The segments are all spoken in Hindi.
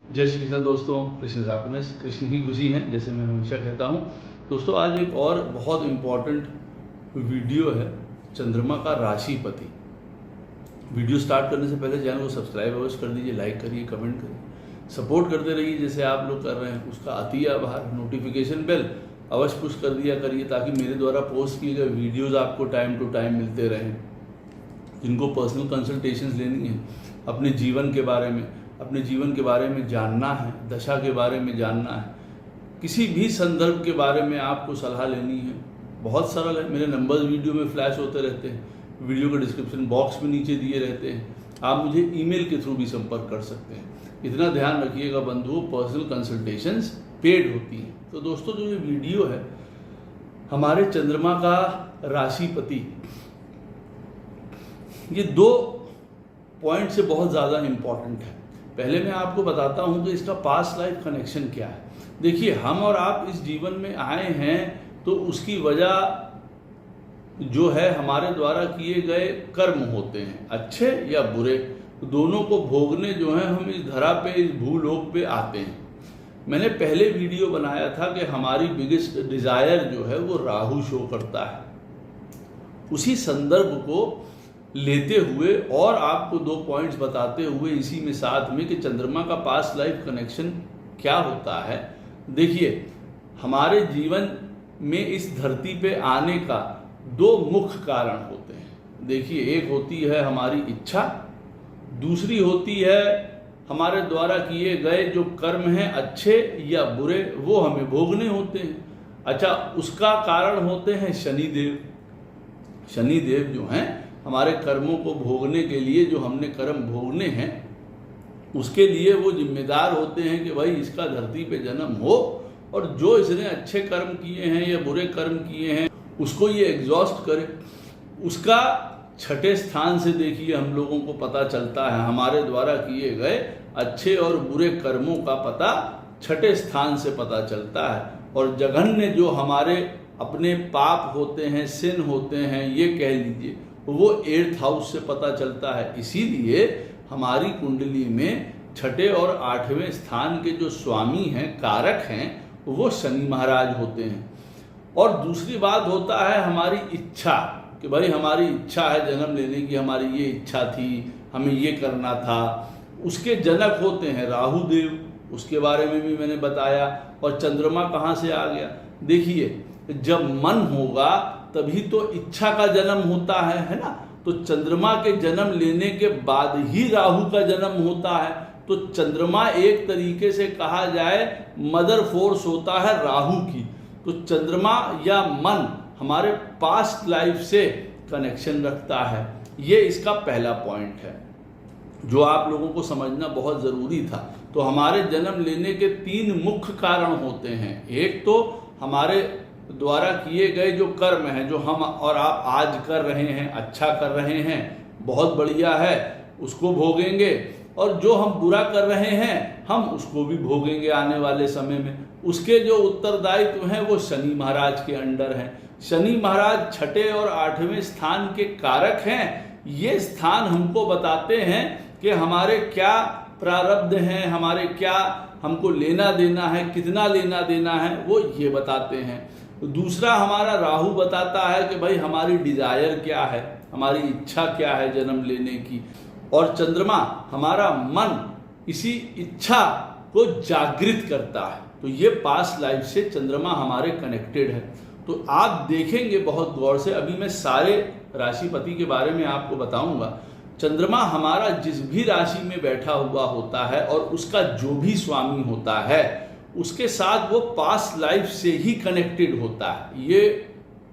जय श्री कृष्ण दोस्तों, कृष्ण हैप्पीनेस, कृष्ण ही खुशी हैं, जैसे मैं हमेशा कहता हूँ। दोस्तों, आज एक और बहुत इम्पॉर्टेंट वीडियो है, चंद्रमा का राशिपति। वीडियो स्टार्ट करने से पहले चैनल को सब्सक्राइब अवश्य कर दीजिए, लाइक करिए, कमेंट करिए, सपोर्ट करते रहिए जैसे आप लोग कर रहे हैं। उसका अति आभार। नोटिफिकेशन बेल अवश्य पुश कर दिया करिए ताकि मेरे द्वारा पोस्ट किए गए वीडियोज़ आपको टाइम टू टाइम मिलते रहें। जिनको पर्सनल कंसल्टेशंस लेनी है, अपने जीवन के बारे में जानना है, दशा के बारे में जानना है, किसी भी संदर्भ के बारे में आपको सलाह लेनी है, बहुत सरल है। मेरे नंबर्स वीडियो में फ्लैश होते रहते हैं, वीडियो के डिस्क्रिप्शन बॉक्स में नीचे दिए रहते हैं। आप मुझे ईमेल के थ्रू भी संपर्क कर सकते हैं। इतना ध्यान रखिएगा बंधुओं, पर्सनल कंसल्टेशंस पेड होती हैं। तो दोस्तों, जो ये वीडियो है हमारे चंद्रमा का राशिपति, ये 2 पॉइंट से बहुत ज़्यादा इम्पॉर्टेंट है। पहले मैं आपको बताता हूँ कि इसका पास्ट लाइफ कनेक्शन क्या है। देखिए, हम और आप इस जीवन में आए हैं तो उसकी वजह जो है हमारे द्वारा किए गए कर्म होते हैं, अच्छे या बुरे। दोनों को भोगने जो है हम इस धरा पे, इस भूलोक पे आते हैं। मैंने पहले वीडियो बनाया था कि हमारी बिगेस्ट डिज़ायर जो है वो राहु शो करता है। उसी संदर्भ को लेते हुए और आपको 2 पॉइंट्स बताते हुए इसी में साथ में कि चंद्रमा का पास्ट लाइफ कनेक्शन क्या होता है। देखिए, हमारे जीवन में इस धरती पे आने का 2 मुख्य कारण होते हैं। देखिए, एक होती है हमारी इच्छा, दूसरी होती है हमारे द्वारा किए गए जो कर्म हैं, अच्छे या बुरे, वो हमें भोगने होते हैं। अच्छा, उसका कारण होते हैं शनिदेव। शनिदेव जो हैं हमारे कर्मों को भोगने के लिए, जो हमने कर्म भोगने हैं उसके लिए वो जिम्मेदार होते हैं कि भाई इसका धरती पे जन्म हो और जो इसने अच्छे कर्म किए हैं या बुरे कर्म किए हैं उसको ये एग्जॉस्ट करे। उसका 6ठे स्थान से देखिए हम लोगों को पता चलता है, हमारे द्वारा किए गए अच्छे और बुरे कर्मों का पता 6ठे स्थान से पता चलता है। और जघन्य जो हमारे अपने पाप होते हैं, सिन होते हैं, ये कह लीजिए, वो 8th हाउस से पता चलता है। इसीलिए हमारी कुंडली में 6ठे और 8वें स्थान के जो स्वामी हैं, कारक हैं, वो शनि महाराज होते हैं। और दूसरी बात होता है हमारी इच्छा, कि भाई हमारी इच्छा है जन्म लेने की, हमारी ये इच्छा थी, हमें ये करना था। उसके जनक होते हैं राहु देव, उसके बारे में भी मैंने बताया। और चंद्रमा कहाँ से आ गया? देखिए, जब मन होगा तभी तो इच्छा का जन्म होता है ना। तो चंद्रमा के जन्म लेने के बाद ही राहु का जन्म होता है। तो चंद्रमा एक तरीके से कहा जाए मदर फोर्स होता है राहु की। तो चंद्रमा या मन हमारे पास्ट लाइफ से कनेक्शन रखता है। ये इसका पहला पॉइंट है जो आप लोगों को समझना बहुत ज़रूरी था। तो हमारे जन्म लेने के 3 मुख्य कारण होते हैं। एक तो हमारे द्वारा किए गए जो कर्म हैं, जो हम और आप आज कर रहे हैं, अच्छा कर रहे हैं, बहुत बढ़िया है, उसको भोगेंगे। और जो हम बुरा कर रहे हैं हम उसको भी भोगेंगे आने वाले समय में। उसके जो उत्तरदायित्व हैं वो शनि महाराज के अंडर हैं। शनि महाराज 6ठे और 8वें स्थान के कारक हैं। ये स्थान हमको बताते हैं कि हमारे क्या प्रारब्ध हैं, हमारे क्या हमको लेना देना है, कितना लेना देना है, वो ये बताते हैं। दूसरा हमारा राहु बताता है कि भाई हमारी डिजायर क्या है, हमारी इच्छा क्या है जन्म लेने की। और चंद्रमा हमारा मन इसी इच्छा को जागृत करता है। तो ये पास्ट लाइफ से चंद्रमा हमारे कनेक्टेड है। तो आप देखेंगे बहुत गौर से, अभी मैं सारे राशिपति के बारे में आपको बताऊंगा। चंद्रमा हमारा जिस भी राशि में बैठा हुआ होता है और उसका जो भी स्वामी होता है उसके साथ वो पास्ट लाइफ से ही कनेक्टेड होता है। ये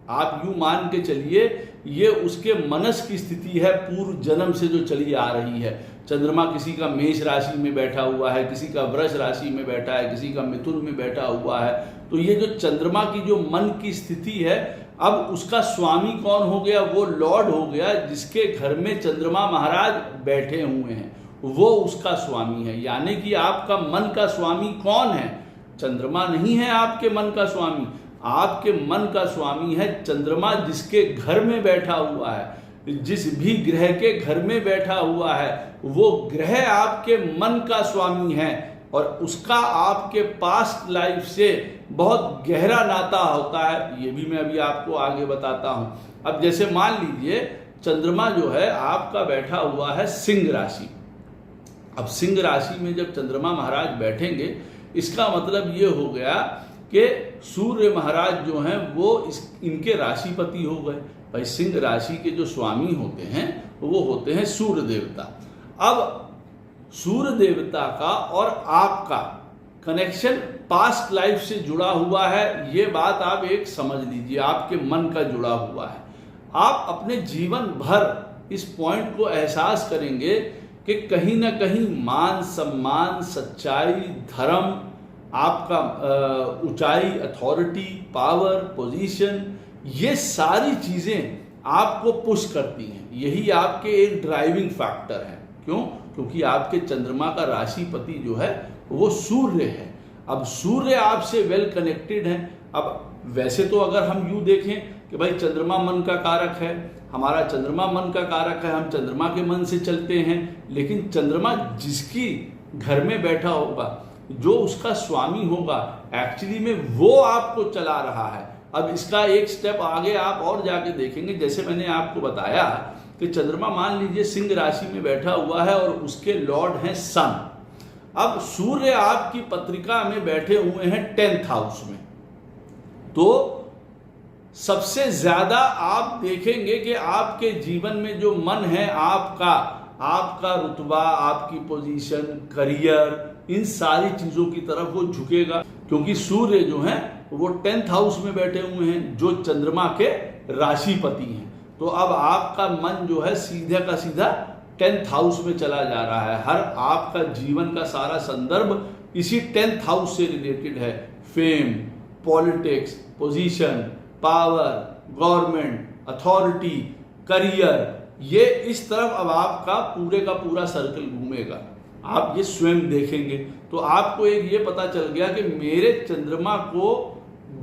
आप यूं मान के चलिए, ये उसके मनस की स्थिति है पूर्व जन्म से जो चली आ रही है। चंद्रमा किसी का मेष राशि में बैठा हुआ है, किसी का वृष राशि में बैठा है, किसी का मिथुन में बैठा हुआ है। तो ये जो चंद्रमा की जो मन की स्थिति है, अब उसका स्वामी कौन हो गया? वो लॉर्ड हो गया जिसके घर में चंद्रमा महाराज बैठे हुए हैं, वो उसका स्वामी है। यानी कि आपका मन का स्वामी कौन है? चंद्रमा नहीं है आपके मन का स्वामी। आपके मन का स्वामी है चंद्रमा, जिसके घर में बैठा हुआ है। जिस भी ग्रह के घर में बैठा हुआ है वो ग्रह आपके मन का स्वामी है। और उसका आपके पास्ट लाइफ से बहुत गहरा नाता होता है, ये भी मैं अभी आपको आगे बताता हूं। अब जैसे मान लीजिए चंद्रमा जो है आपका बैठा हुआ है सिंह राशि। अब सिंह राशि में जब चंद्रमा महाराज बैठेंगे, इसका मतलब ये हो गया कि सूर्य महाराज जो हैं वो इनके राशिपति हो गए। भाई सिंह राशि के जो स्वामी होते हैं वो होते हैं सूर्य देवता। अब सूर्य देवता का और आपका कनेक्शन पास्ट लाइफ से जुड़ा हुआ है, ये बात आप एक समझ लीजिए, आपके मन का जुड़ा हुआ है। आप अपने जीवन भर इस पॉइंट को एहसास करेंगे कि कहीं ना कहीं मान सम्मान, सच्चाई, धर्म, आपका ऊंचाई, अथॉरिटी, पावर, पोजीशन, ये सारी चीजें आपको पुश करती हैं। यही आपके एक ड्राइविंग फैक्टर है। क्यों? क्योंकि आपके चंद्रमा का राशिपति जो है वो सूर्य है। अब सूर्य आपसे वेल कनेक्टेड है। अब वैसे तो अगर हम यूं देखें कि भाई चंद्रमा मन का कारक है, हमारा चंद्रमा मन का कारक है, हम चंद्रमा के मन से चलते हैं, लेकिन चंद्रमा जिसकी घर में बैठा होगा, जो उसका स्वामी होगा, एक्चुअली में वो आपको चला रहा है। अब इसका एक स्टेप आगे आप और जाके देखेंगे। जैसे मैंने आपको बताया कि चंद्रमा मान लीजिए सिंह राशि में बैठा हुआ है और उसके लॉर्ड हैं सन। अब सूर्य आपकी पत्रिका में बैठे हुए हैं 10th हाउस में, तो सबसे ज्यादा आप देखेंगे कि आपके जीवन में जो मन है आपका रुतबा, आपकी पोजीशन, करियर, इन सारी चीजों की तरफ वो झुकेगा, क्योंकि सूर्य जो है वो 10th हाउस में बैठे हुए हैं, जो चंद्रमा के राशिपति हैं। तो अब आपका मन जो है सीधा का सीधा 10th हाउस में चला जा रहा है। हर आपका जीवन का सारा संदर्भ इसी 10th हाउस से रिलेटेड है। Fame, politics, position, power, government, authority, career, ये इस तरफ अब आपका पूरे का पूरा सर्कल घूमेगा। आप ये स्वयं देखेंगे तो आपको एक ये पता चल गया कि मेरे चंद्रमा को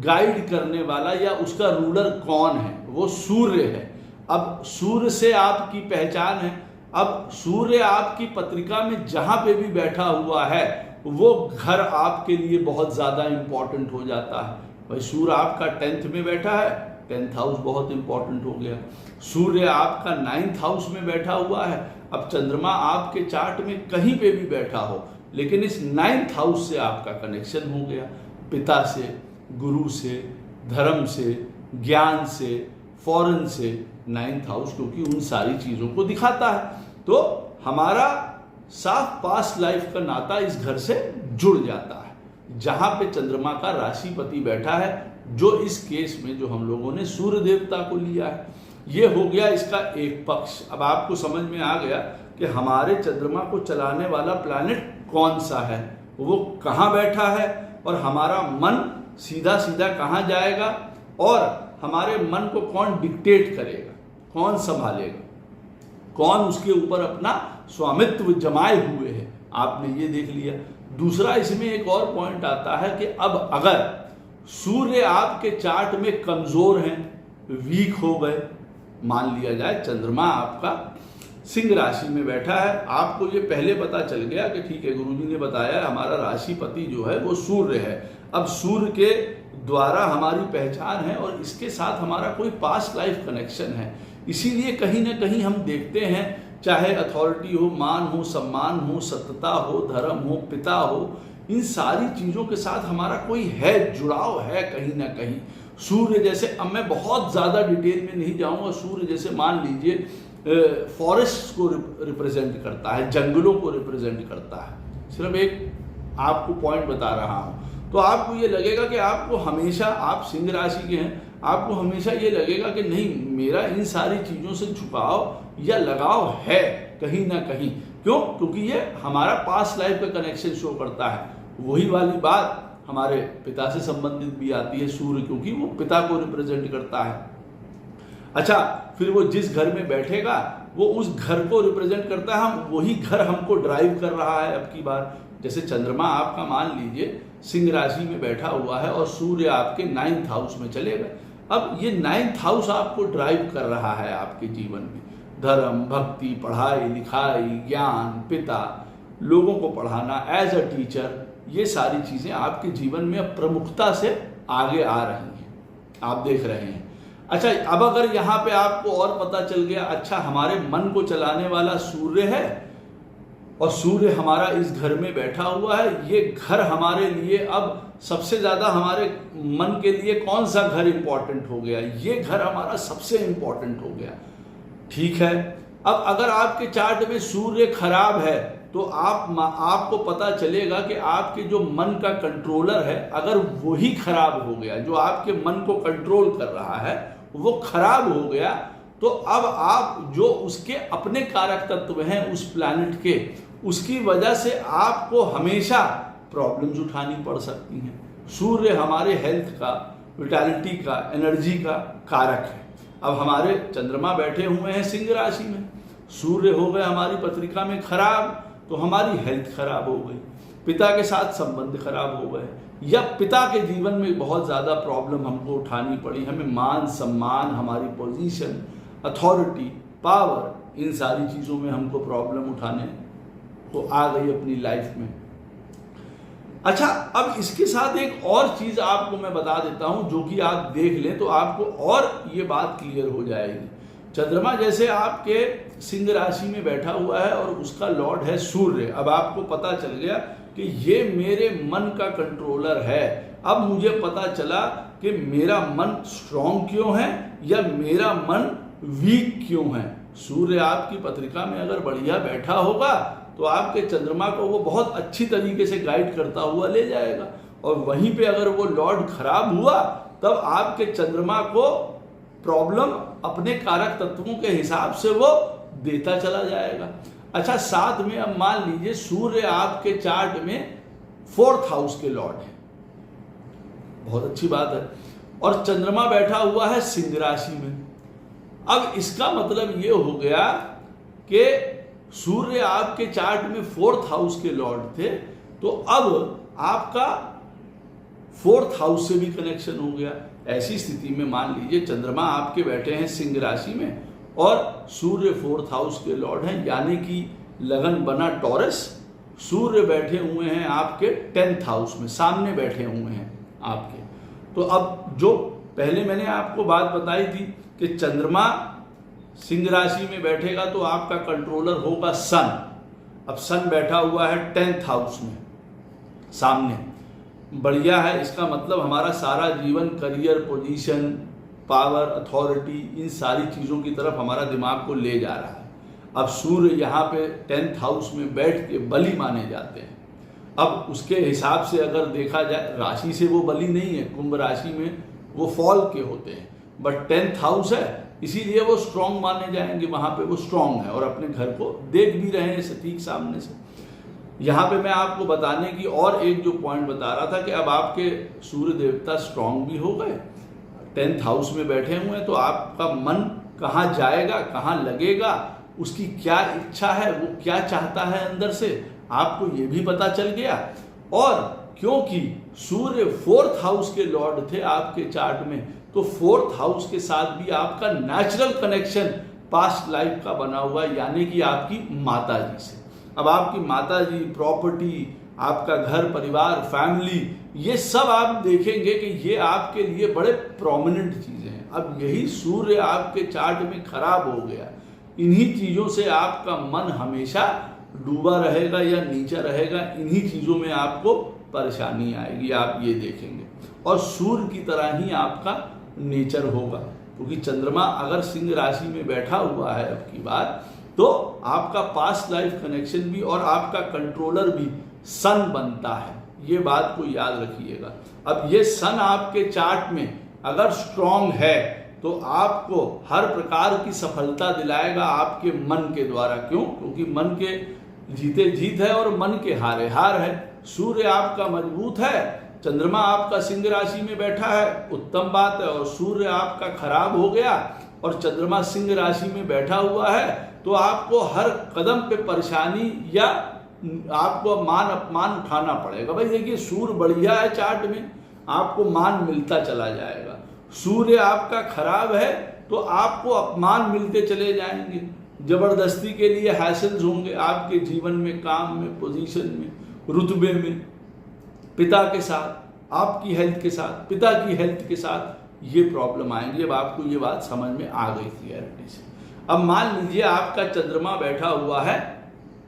गाइड करने वाला या उसका रूलर कौन है, वो सूर्य है। अब सूर्य से आपकी पहचान है। अब सूर्य आपकी पत्रिका में जहां पे भी बैठा हुआ है वो घर आपके लिए बहुत ज्यादा इंपॉर्टेंट हो जाता है। भाई सूर्य आपका 10th में बैठा है, 10th हाउस बहुत इंपॉर्टेंट हो गया। सूर्य आपका 9th हाउस में बैठा हुआ है। अब चंद्रमा आपके चार्ट में कहीं पे भी बैठा हो, लेकिन इस 9th हाउस से आपका कनेक्शन हो गया, पिता से, गुरु से, धर्म से, ज्ञान से, फॉरेन से। 9th हाउस क्योंकि उन सारी चीजों को दिखाता है, तो हमारा साफ पास्ट लाइफ का नाता इस घर से जुड़ जाता है जहां पे चंद्रमा का राशिपति बैठा है, जो इस केस में जो हम लोगों ने सूर्य देवता को लिया है। ये हो गया इसका एक पक्ष। अब आपको समझ में आ गया कि हमारे चंद्रमा को चलाने वाला प्लैनेट कौन सा है, वो कहाँ बैठा है, और हमारा मन सीधा सीधा कहाँ जाएगा, और हमारे मन को कौन डिक्टेट करेगा, कौन संभालेगा, कौन उसके ऊपर अपना स्वामित्व जमाए हुए है। आपने ये देख लिया। दूसरा इसमें एक और पॉइंट आता है कि अब अगर सूर्य आपके चार्ट में कमजोर हैं, वीक हो गए, मान लिया जाए चंद्रमा आपका सिंह राशि में बैठा है, आपको ये पहले पता चल गया कि ठीक है गुरुजी ने बताया हमारा राशिपति जो है वो सूर्य है। अब सूर्य के द्वारा हमारी पहचान है और इसके साथ हमारा कोई पास्ट लाइफ कनेक्शन है, इसीलिए कहीं ना कहीं हम देखते हैं, चाहे अथॉरिटी हो, मान हो, सम्मान हो, सत्यता हो, धर्म हो, पिता हो, इन सारी चीजों के साथ हमारा कोई है, जुड़ाव है कहीं ना कहीं। सूर्य जैसे, अब मैं बहुत ज्यादा डिटेल में नहीं जाऊंगा, सूर्य जैसे मान लीजिए फॉरेस्ट को रिप्रेजेंट करता है, जंगलों को रिप्रेजेंट करता है। सिर्फ एक आपको पॉइंट बता रहा हूं, तो आपको ये लगेगा कि आपको हमेशा, आप सिंह राशि के हैं, आपको हमेशा ये लगेगा कि नहीं मेरा इन सारी चीजों से झुकाव या लगाव है कहीं ना कहीं। क्यों? क्योंकि ये हमारा पास्ट लाइफ का कनेक्शन शो करता है। वही वाली बात हमारे पिता से संबंधित भी आती है सूर्य, क्योंकि वो पिता को रिप्रेजेंट करता है। अच्छा, फिर वो जिस घर में बैठेगा वो उस घर को रिप्रेजेंट करता है, हम वही घर हमको ड्राइव कर रहा है। अब की बार जैसे चंद्रमा आपका मान लीजिए सिंह राशि में बैठा हुआ है और सूर्य आपके 9th हाउस में चले गए। अब ये 9th हाउस आपको ड्राइव कर रहा है आपके जीवन में, धर्म, भक्ति, पढ़ाई लिखाई, ज्ञान, पिता, लोगों को पढ़ाना, एज अ टीचर, ये सारी चीज़ें आपके जीवन में अब प्रमुखता से आगे आ रही हैं, आप देख रहे हैं। अच्छा, अब अगर यहाँ पे आपको और पता चल गया, अच्छा हमारे मन को चलाने वाला सूर्य है और सूर्य हमारा इस घर में बैठा हुआ है, ये घर हमारे लिए अब सबसे ज़्यादा, हमारे मन के लिए कौन सा घर इंपॉर्टेंट हो गया? ये घर हमारा सबसे इंपॉर्टेंट हो गया। ठीक है, अब अगर आपके चार्ट में सूर्य खराब है तो आपको पता चलेगा कि आपके जो मन का कंट्रोलर है, अगर वही खराब हो गया, जो आपके मन को कंट्रोल कर रहा है वो खराब हो गया, तो अब आप जो उसके अपने कारक तत्व हैं उस प्लैनेट के, उसकी वजह से आपको हमेशा प्रॉब्लम्स उठानी पड़ सकती हैं। सूर्य हमारे हेल्थ का, विटालिटी का, एनर्जी का कारक है। अब हमारे चंद्रमा बैठे हुए हैं सिंह राशि में, सूर्य हो गए हमारी पत्रिका में खराब, तो हमारी हेल्थ खराब हो गई, पिता के साथ संबंध खराब हो गए, या पिता के जीवन में बहुत ज़्यादा प्रॉब्लम हमको उठानी पड़ी, हमें मान सम्मान, हमारी पोजीशन, अथॉरिटी, पावर, इन सारी चीज़ों में हमको प्रॉब्लम उठाने तो आ गई अपनी लाइफ में। अच्छा, अब इसके साथ एक और चीज़ आपको मैं बता देता हूं, जो कि आप देख लें तो आपको और ये बात क्लियर हो जाएगी। चंद्रमा जैसे आपके सिंह राशि में बैठा हुआ है और उसका लॉर्ड है सूर्य, अब आपको पता चल गया कि ये मेरे मन का कंट्रोलर है। अब मुझे पता चला कि मेरा मन स्ट्रांग क्यों है या मेरा मन वीक क्यों है। सूर्य आपकी पत्रिका में अगर बढ़िया बैठा होगा तो आपके चंद्रमा को वो बहुत अच्छी तरीके से गाइड करता हुआ ले जाएगा, और वहीं पे अगर वो लॉर्ड खराब हुआ तब आपके चंद्रमा को प्रॉब्लम अपने कारक तत्वों के हिसाब से वो देता चला जाएगा। अच्छा, साथ में अब मान लीजिए सूर्य आपके चार्ट में 4th हाउस के लॉर्ड है, बहुत अच्छी बात है, और चंद्रमा बैठा हुआ है सिंह राशि में। अब इसका मतलब ये हो गया कि सूर्य आपके चार्ट में 4th हाउस के लॉर्ड थे, तो अब आपका 4th हाउस से भी कनेक्शन हो गया। ऐसी स्थिति में मान लीजिए चंद्रमा आपके बैठे हैं सिंह राशि में और सूर्य 4th हाउस के लॉर्ड हैं, यानी कि लगन बना टॉरस। सूर्य बैठे हुए हैं आपके 10th हाउस में, सामने बैठे हुए हैं आपके। तो अब जो पहले मैंने आपको बात बताई थी कि चंद्रमा सिंह राशि में बैठेगा तो आपका कंट्रोलर होगा सन। अब सन बैठा हुआ है 10th हाउस में सामने, बढ़िया है। इसका मतलब हमारा सारा जीवन करियर, पोजीशन, पावर, अथॉरिटी, इन सारी चीज़ों की तरफ हमारा दिमाग को ले जा रहा है। अब सूर्य यहाँ पे 10th हाउस में बैठ के बली माने जाते हैं। अब उसके हिसाब से अगर देखा जाए, राशि से वो बली नहीं है, कुंभ राशि में वो फॉल के होते हैं, बट 10th हाउस है इसीलिए वो स्ट्रांग माने जाएंगे, वहाँ पे वो स्ट्रांग है और अपने घर को देख भी रहे हैं सटीक सामने से। यहाँ पे मैं आपको बताने की और एक जो पॉइंट बता रहा था कि अब आपके सूर्य देवता स्ट्रांग भी हो गए, 10th हाउस में बैठे हुए हैं, तो आपका मन कहाँ जाएगा, कहाँ लगेगा, उसकी क्या इच्छा है, वो क्या चाहता है अंदर से, आपको ये भी पता चल गया। और क्योंकि सूर्य 4th हाउस के लॉर्ड थे आपके चार्ट में, तो 4th हाउस के साथ भी आपका नेचुरल कनेक्शन पास्ट लाइफ का बना हुआ है, यानी कि आपकी माता जी से। अब आपकी माता जी, प्रॉपर्टी, आपका घर परिवार, फैमिली, ये सब आप देखेंगे कि ये आपके लिए बड़े प्रोमिनेंट चीज़ें हैं। अब यही सूर्य आपके चार्ट में खराब हो गया, इन्हीं चीज़ों से आपका मन हमेशा डूबा रहेगा या नीचा रहेगा, इन्हीं चीज़ों में आपको परेशानी आएगी, आप ये देखेंगे। और सूर्य की तरह ही आपका नेचर होगा, क्योंकि चंद्रमा अगर सिंह राशि में बैठा हुआ है अब की बार, तो आपका पास्ट लाइफ कनेक्शन भी और आपका कंट्रोलर भी सन बनता है, ये बात को याद रखिएगा। अब ये सन आपके चार्ट में अगर स्ट्रांग है तो आपको हर प्रकार की सफलता दिलाएगा आपके मन के द्वारा। क्यों? क्योंकि मन के जीते जीत है और मन के हारे हार है। सूर्य आपका मजबूत है, चंद्रमा आपका सिंह राशि में बैठा है, उत्तम बात है। और सूर्य आपका खराब हो गया और चंद्रमा सिंह राशि में बैठा हुआ है, तो आपको हर कदम पे परेशानी या आपको मान अपमान उठाना पड़ेगा। भाई देखिए, सूर्य बढ़िया है चार्ट में, आपको मान मिलता चला जाएगा। सूर्य आपका खराब है तो आपको अपमान मिलते चले जाएंगे, जबरदस्ती के लिए हैसल्स होंगे आपके जीवन में, काम में, पोजीशन में, रुतबे में, पिता के साथ, आपकी हेल्थ के साथ, पिता की हेल्थ के साथ ये प्रॉब्लम आएंगी। अब आपको ये बात समझ में आ गई क्लियरिटी से। अब मान लीजिए आपका चंद्रमा बैठा हुआ है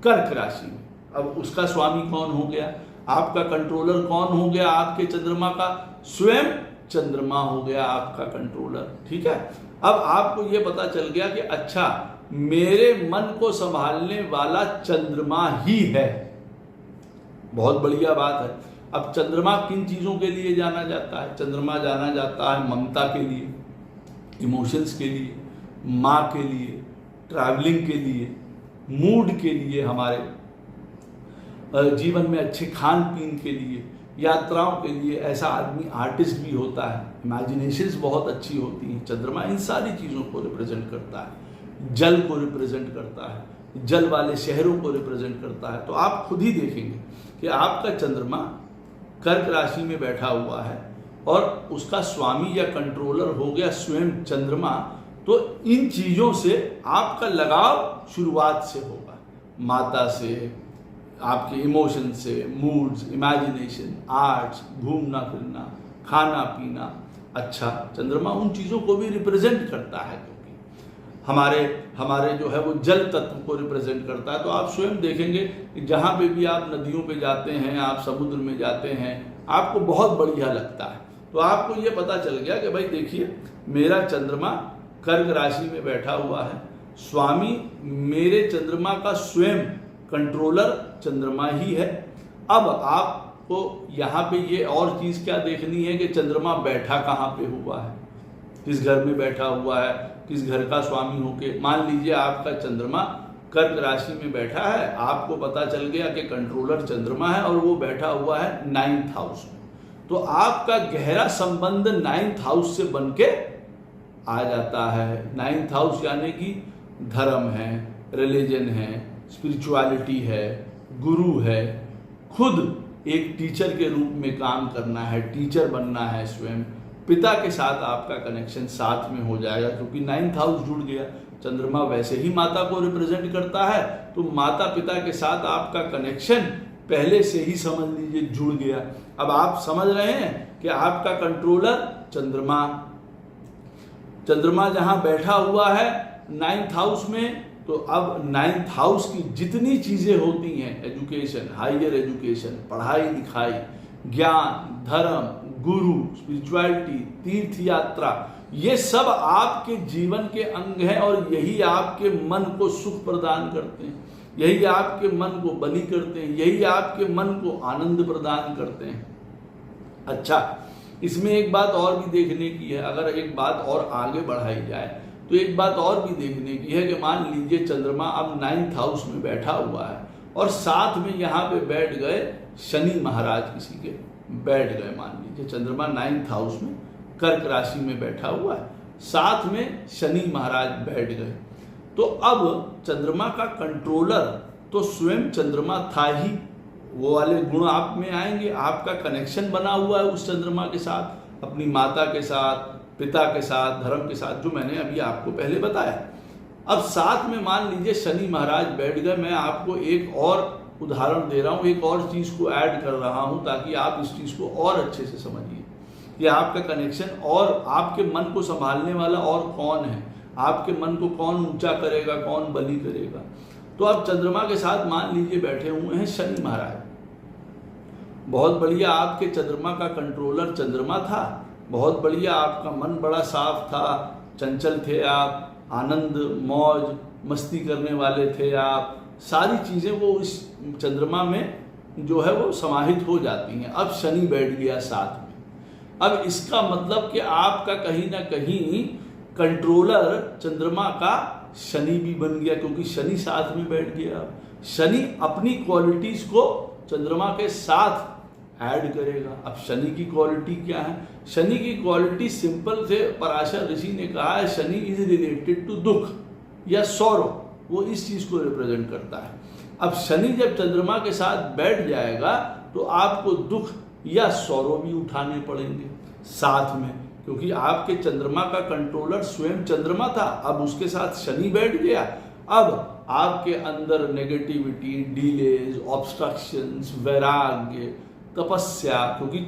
कर्क राशि में, अब उसका स्वामी कौन हो गया? आपका कंट्रोलर कौन हो गया? आपके चंद्रमा का स्वयं चंद्रमा हो गया आपका कंट्रोलर। ठीक है, अब आपको ये पता चल गया कि अच्छा मेरे मन को संभालने वाला चंद्रमा ही है। बहुत बढ़िया बात है। अब चंद्रमा किन चीजों के लिए जाना जाता है? चंद्रमा जाना जाता है ममता के लिए, इमोशंस के लिए, माँ के लिए, ट्रैवलिंग के लिए, मूड के लिए, हमारे जीवन में अच्छे खान पीन के लिए, यात्राओं के लिए। ऐसा आदमी आर्टिस्ट भी होता है, इमेजिनेशंस बहुत अच्छी होती हैं। चंद्रमा इन सारी चीज़ों को रिप्रेजेंट करता है, जल को रिप्रेजेंट करता है, जल वाले शहरों को रिप्रेजेंट करता है। तो आप खुद ही देखेंगे कि आपका चंद्रमा कर्क राशि में बैठा हुआ है और उसका स्वामी या कंट्रोलर हो गया स्वयं चंद्रमा। तो इन चीज़ों से आपका लगाव शुरुआत से होगा, माता से, आपके इमोशन से, मूड्स, इमेजिनेशन, आर्ट्स, घूमना फिरना, खाना पीना। अच्छा चंद्रमा उन चीज़ों को भी रिप्रेजेंट करता है, क्योंकि हमारे जो है वो जल तत्व को रिप्रेजेंट करता है। तो आप स्वयं देखेंगे कि जहाँ पे भी आप नदियों पे जाते हैं, आप समुद्र में जाते हैं, आपको बहुत बढ़िया लगता है। तो आपको ये पता चल गया कि भाई देखिए मेरा चंद्रमा कर्क राशि में बैठा हुआ है, स्वामी मेरे चंद्रमा का स्वयं कंट्रोलर चंद्रमा ही है। अब आपको यहाँ पे ये और चीज क्या देखनी है कि चंद्रमा बैठा कहाँ पे हुआ है, किस घर में बैठा हुआ है, किस घर का स्वामी होके। मान लीजिए आपका चंद्रमा कर्क राशि में बैठा है, आपको पता चल गया कि कंट्रोलर चंद्रमा है और वो बैठा हुआ है 9th हाउस में। तो आपका गहरा संबंध 9th हाउस से बन के आ जाता है। 9th हाउस यानी कि धर्म है, रिलीजन है, स्पिरिचुअलिटी है, गुरु है, खुद एक टीचर के रूप में काम करना है, टीचर बनना है स्वयं। पिता के साथ आपका कनेक्शन साथ में हो जाएगा, क्योंकि 9th हाउस जुड़ गया। चंद्रमा वैसे ही माता को रिप्रेजेंट करता है, तो माता पिता के साथ आपका कनेक्शन पहले से ही समझ लीजिए जुड़ गया। अब आप समझ रहे हैं कि आपका कंट्रोलर चंद्रमा जहां बैठा हुआ है 9th हाउस में, तो अब 9th हाउस की जितनी चीजें होती हैं, एजुकेशन, हायर एजुकेशन, पढ़ाई लिखाई, ज्ञान, धर्म, गुरु, स्पिरिचुअलिटी, तीर्थ यात्रा, ये सब आपके जीवन के अंग हैं और यही आपके मन को सुख प्रदान करते हैं, यही आपके मन को बलि करते हैं, यही आपके मन को आनंद प्रदान करते हैं। अच्छा, इसमें एक बात और भी देखने की है, अगर एक बात और आगे बढ़ाई जाए तो एक बात और भी देखने की है कि मान लीजिए चंद्रमा अब 9th हाउस में बैठा हुआ है और साथ में यहाँ पे बैठ गए शनि महाराज, किसी के बैठ गए। मान लीजिए चंद्रमा 9th हाउस में कर्क राशि में बैठा हुआ है, साथ में शनि महाराज बैठ गए। तो अब चंद्रमा का कंट्रोलर तो स्वयं चंद्रमा था ही, वो वाले गुण आप में आएंगे। आपका कनेक्शन बना हुआ है उस चंद्रमा के साथ, अपनी माता के साथ, पिता के साथ, धर्म के साथ, जो मैंने अभी आपको पहले बताया। अब साथ में मान लीजिए शनि महाराज बैठ गए। मैं आपको एक और उदाहरण दे रहा हूँ, एक और चीज को ऐड कर रहा हूँ ताकि आप इस चीज को और अच्छे से समझिए कि आपका कनेक्शन और आपके मन को संभालने वाला और कौन है, आपके मन को कौन ऊंचा करेगा, कौन बलि करेगा। तो अब चंद्रमा के साथ मान लीजिए बैठे हुए हैं शनि महाराज। बहुत बढ़िया, आपके चंद्रमा का कंट्रोलर चंद्रमा था, बहुत बढ़िया, आपका मन बड़ा साफ था, चंचल थे आप, आनंद मौज मस्ती करने वाले थे आप, सारी चीजें वो इस चंद्रमा में जो है वो समाहित हो जाती हैं। अब शनि बैठ गया साथ में। अब इसका मतलब कि आपका कहीं ना कहीं कंट्रोलर चंद्रमा का शनि भी बन गया, क्योंकि शनि साथ में बैठ गया। शनि अपनी क्वालिटीज को चंद्रमा के साथ ऐड करेगा। अब शनि की क्वालिटी क्या है? शनि की क्वालिटी सिंपल से पराशर ऋषि ने कहा है, शनि इज रिलेटेड टू दुख या सौरो, वो इस चीज को रिप्रेजेंट करता है। अब शनि जब चंद्रमा के साथ बैठ जाएगा तो आपको दुख या सौरो भी उठाने पड़ेंगे साथ में, क्योंकि आपके चंद्रमा का कंट्रोलर स्वयं चंद्रमा था, अब उसके साथ शनि बैठ गया। अब आपके अंदर नेगेटिविटी, डिलेज, ऑब्स्ट्रक्शंस, वैराग्य, तपस्या, क्योंकि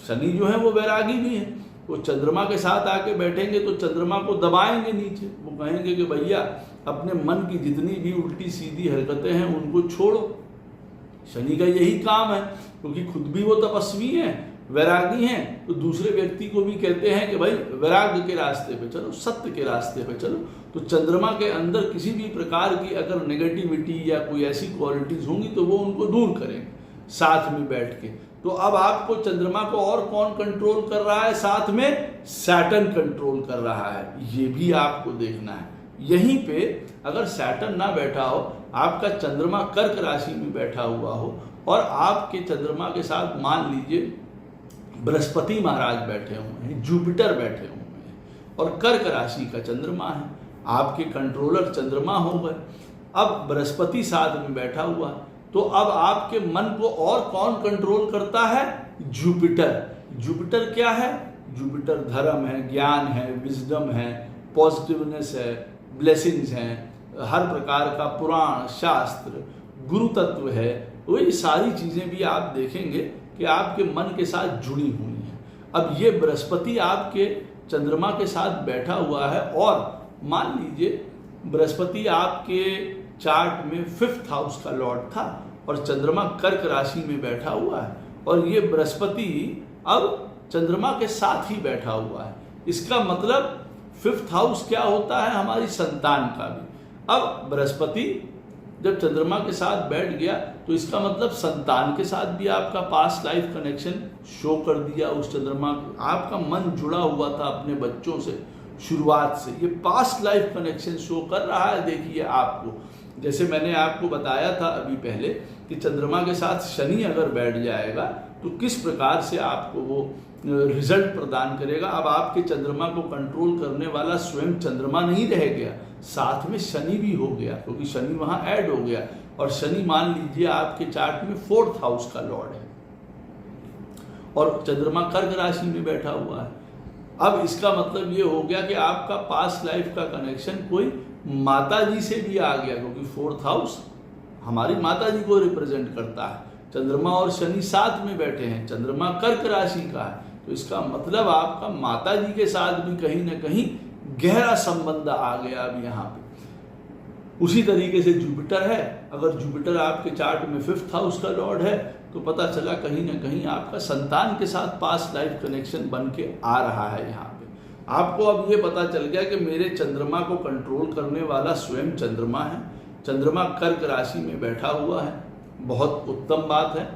शनि जो है वो वैरागी भी है, वो चंद्रमा के साथ आके बैठेंगे तो चंद्रमा को दबाएंगे नीचे। वो कहेंगे कि भैया अपने मन की जितनी भी उल्टी सीधी हरकतें हैं उनको छोड़ो। शनि का यही काम है, क्योंकि खुद भी वो तपस्वी हैं, वैरागी हैं, तो दूसरे व्यक्ति को भी कहते हैं कि भाई वैराग्य के रास्ते पे चलो, सत्य के रास्ते पे चलो। तो चंद्रमा के अंदर किसी भी प्रकार की अगर नेगेटिविटी या कोई ऐसी क्वालिटीज होंगी तो वो उनको दूर करेंगे साथ में बैठ के। तो अब आपको चंद्रमा को और कौन कंट्रोल कर रहा है? साथ में सैटर्न कंट्रोल कर रहा है, ये भी आपको देखना है। यहीं पे अगर सैटर्न ना बैठा हो, आपका चंद्रमा कर्क राशि में बैठा हुआ हो और आपके चंद्रमा के साथ मान लीजिए बृहस्पति महाराज बैठे हुए हैं, जुपिटर बैठे हुए हैं और कर्क राशि का चंद्रमा है, आपके कंट्रोलर चंद्रमा हो गए। अब बृहस्पति साथ में बैठा हुआ है, तो अब आपके मन को और कौन कंट्रोल करता है? जुपिटर। जुपिटर क्या है? जुपिटर धर्म है, ज्ञान है, विजडम है, पॉजिटिवनेस है, ब्लेसिंग्स हैं, हर प्रकार का पुराण, शास्त्र, गुरु तत्व है। वही सारी चीजें भी आप देखेंगे कि आपके मन के साथ जुड़ी हुई हैं। अब ये बृहस्पति आपके चंद्रमा के साथ बैठा हुआ है और मान लीजिए बृहस्पति आपके चार्ट में 5th हाउस का लॉर्ड था और चंद्रमा कर्क राशि में बैठा हुआ है और ये बृहस्पति अब चंद्रमा के साथ ही बैठा हुआ है। इसका मतलब 5th हाउस क्या होता है? हमारी संतान का भी। अब बृहस्पति जब चंद्रमा के साथ बैठ गया तो इसका मतलब संतान के साथ भी आपका पास्ट लाइफ कनेक्शन शो कर दिया उस चंद्रमा। आपका मन जुड़ा हुआ था अपने बच्चों से शुरुआत से, ये पास्ट लाइफ कनेक्शन शो कर रहा है। देखिए आपको, जैसे मैंने आपको बताया था अभी पहले कि चंद्रमा के साथ शनि अगर बैठ जाएगा तो किस प्रकार से आपको वो रिजल्ट प्रदान करेगा। अब आपके चंद्रमा को कंट्रोल करने वाला स्वयं चंद्रमा नहीं रह गया, साथ में शनि भी हो गया, क्योंकि शनि वहां ऐड हो गया और शनि मान लीजिए आपके चार्ट में 4th हाउस का लॉर्ड है और चंद्रमा कर्क राशि में बैठा हुआ है। अब इसका मतलब ये हो गया कि आपका पास्ट लाइफ का कनेक्शन कोई माता जी से भी आ गया, क्योंकि 4th हाउस हमारी माता जी को रिप्रेजेंट करता है। चंद्रमा और शनि साथ में बैठे हैं, चंद्रमा कर्क राशि का है, तो इसका मतलब आपका माता जी के साथ भी कहीं ना कहीं गहरा संबंध आ गया अब यहाँ पे। उसी तरीके से जुपिटर है, अगर जुपिटर आपके चार्ट में 5th हाउस का लॉर्ड है तो पता चला कहीं ना कहीं आपका संतान के साथ पास्ट लाइफ कनेक्शन बन के आ रहा है। यहाँ पे आपको अब ये पता चल गया कि मेरे चंद्रमा को कंट्रोल करने वाला स्वयं चंद्रमा है, चंद्रमा कर्क राशि में बैठा हुआ है, बहुत उत्तम बात है।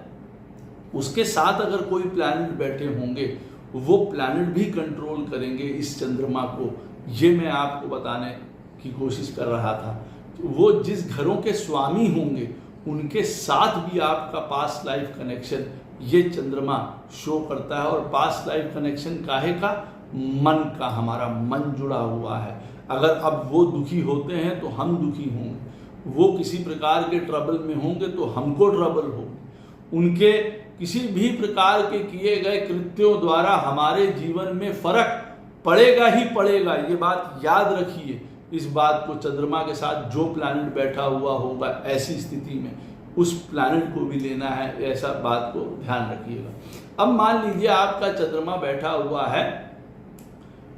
उसके साथ अगर कोई प्लैनेट बैठे होंगे वो प्लैनेट भी कंट्रोल करेंगे इस चंद्रमा को, ये मैं आपको बताने की कोशिश कर रहा था। वो जिस घरों के स्वामी होंगे उनके साथ भी आपका पास्ट लाइफ कनेक्शन ये चंद्रमा शो करता है। और पास्ट लाइफ कनेक्शन काहे का? मन का, हमारा मन जुड़ा हुआ है। अगर अब वो दुखी होते हैं तो हम दुखी होंगे, वो किसी प्रकार के ट्रबल में होंगे तो हमको ट्रबल हो, उनके किसी भी प्रकार के किए गए कृत्यों द्वारा हमारे जीवन में फर्क पड़ेगा ही पड़ेगा। ये बात याद रखिए। इस बात को चंद्रमा के साथ जो प्लैनेट बैठा हुआ होगा ऐसी स्थिति में उस प्लैनेट को भी लेना है, ऐसा बात को ध्यान रखिएगा। अब मान लीजिए आपका चंद्रमा बैठा हुआ है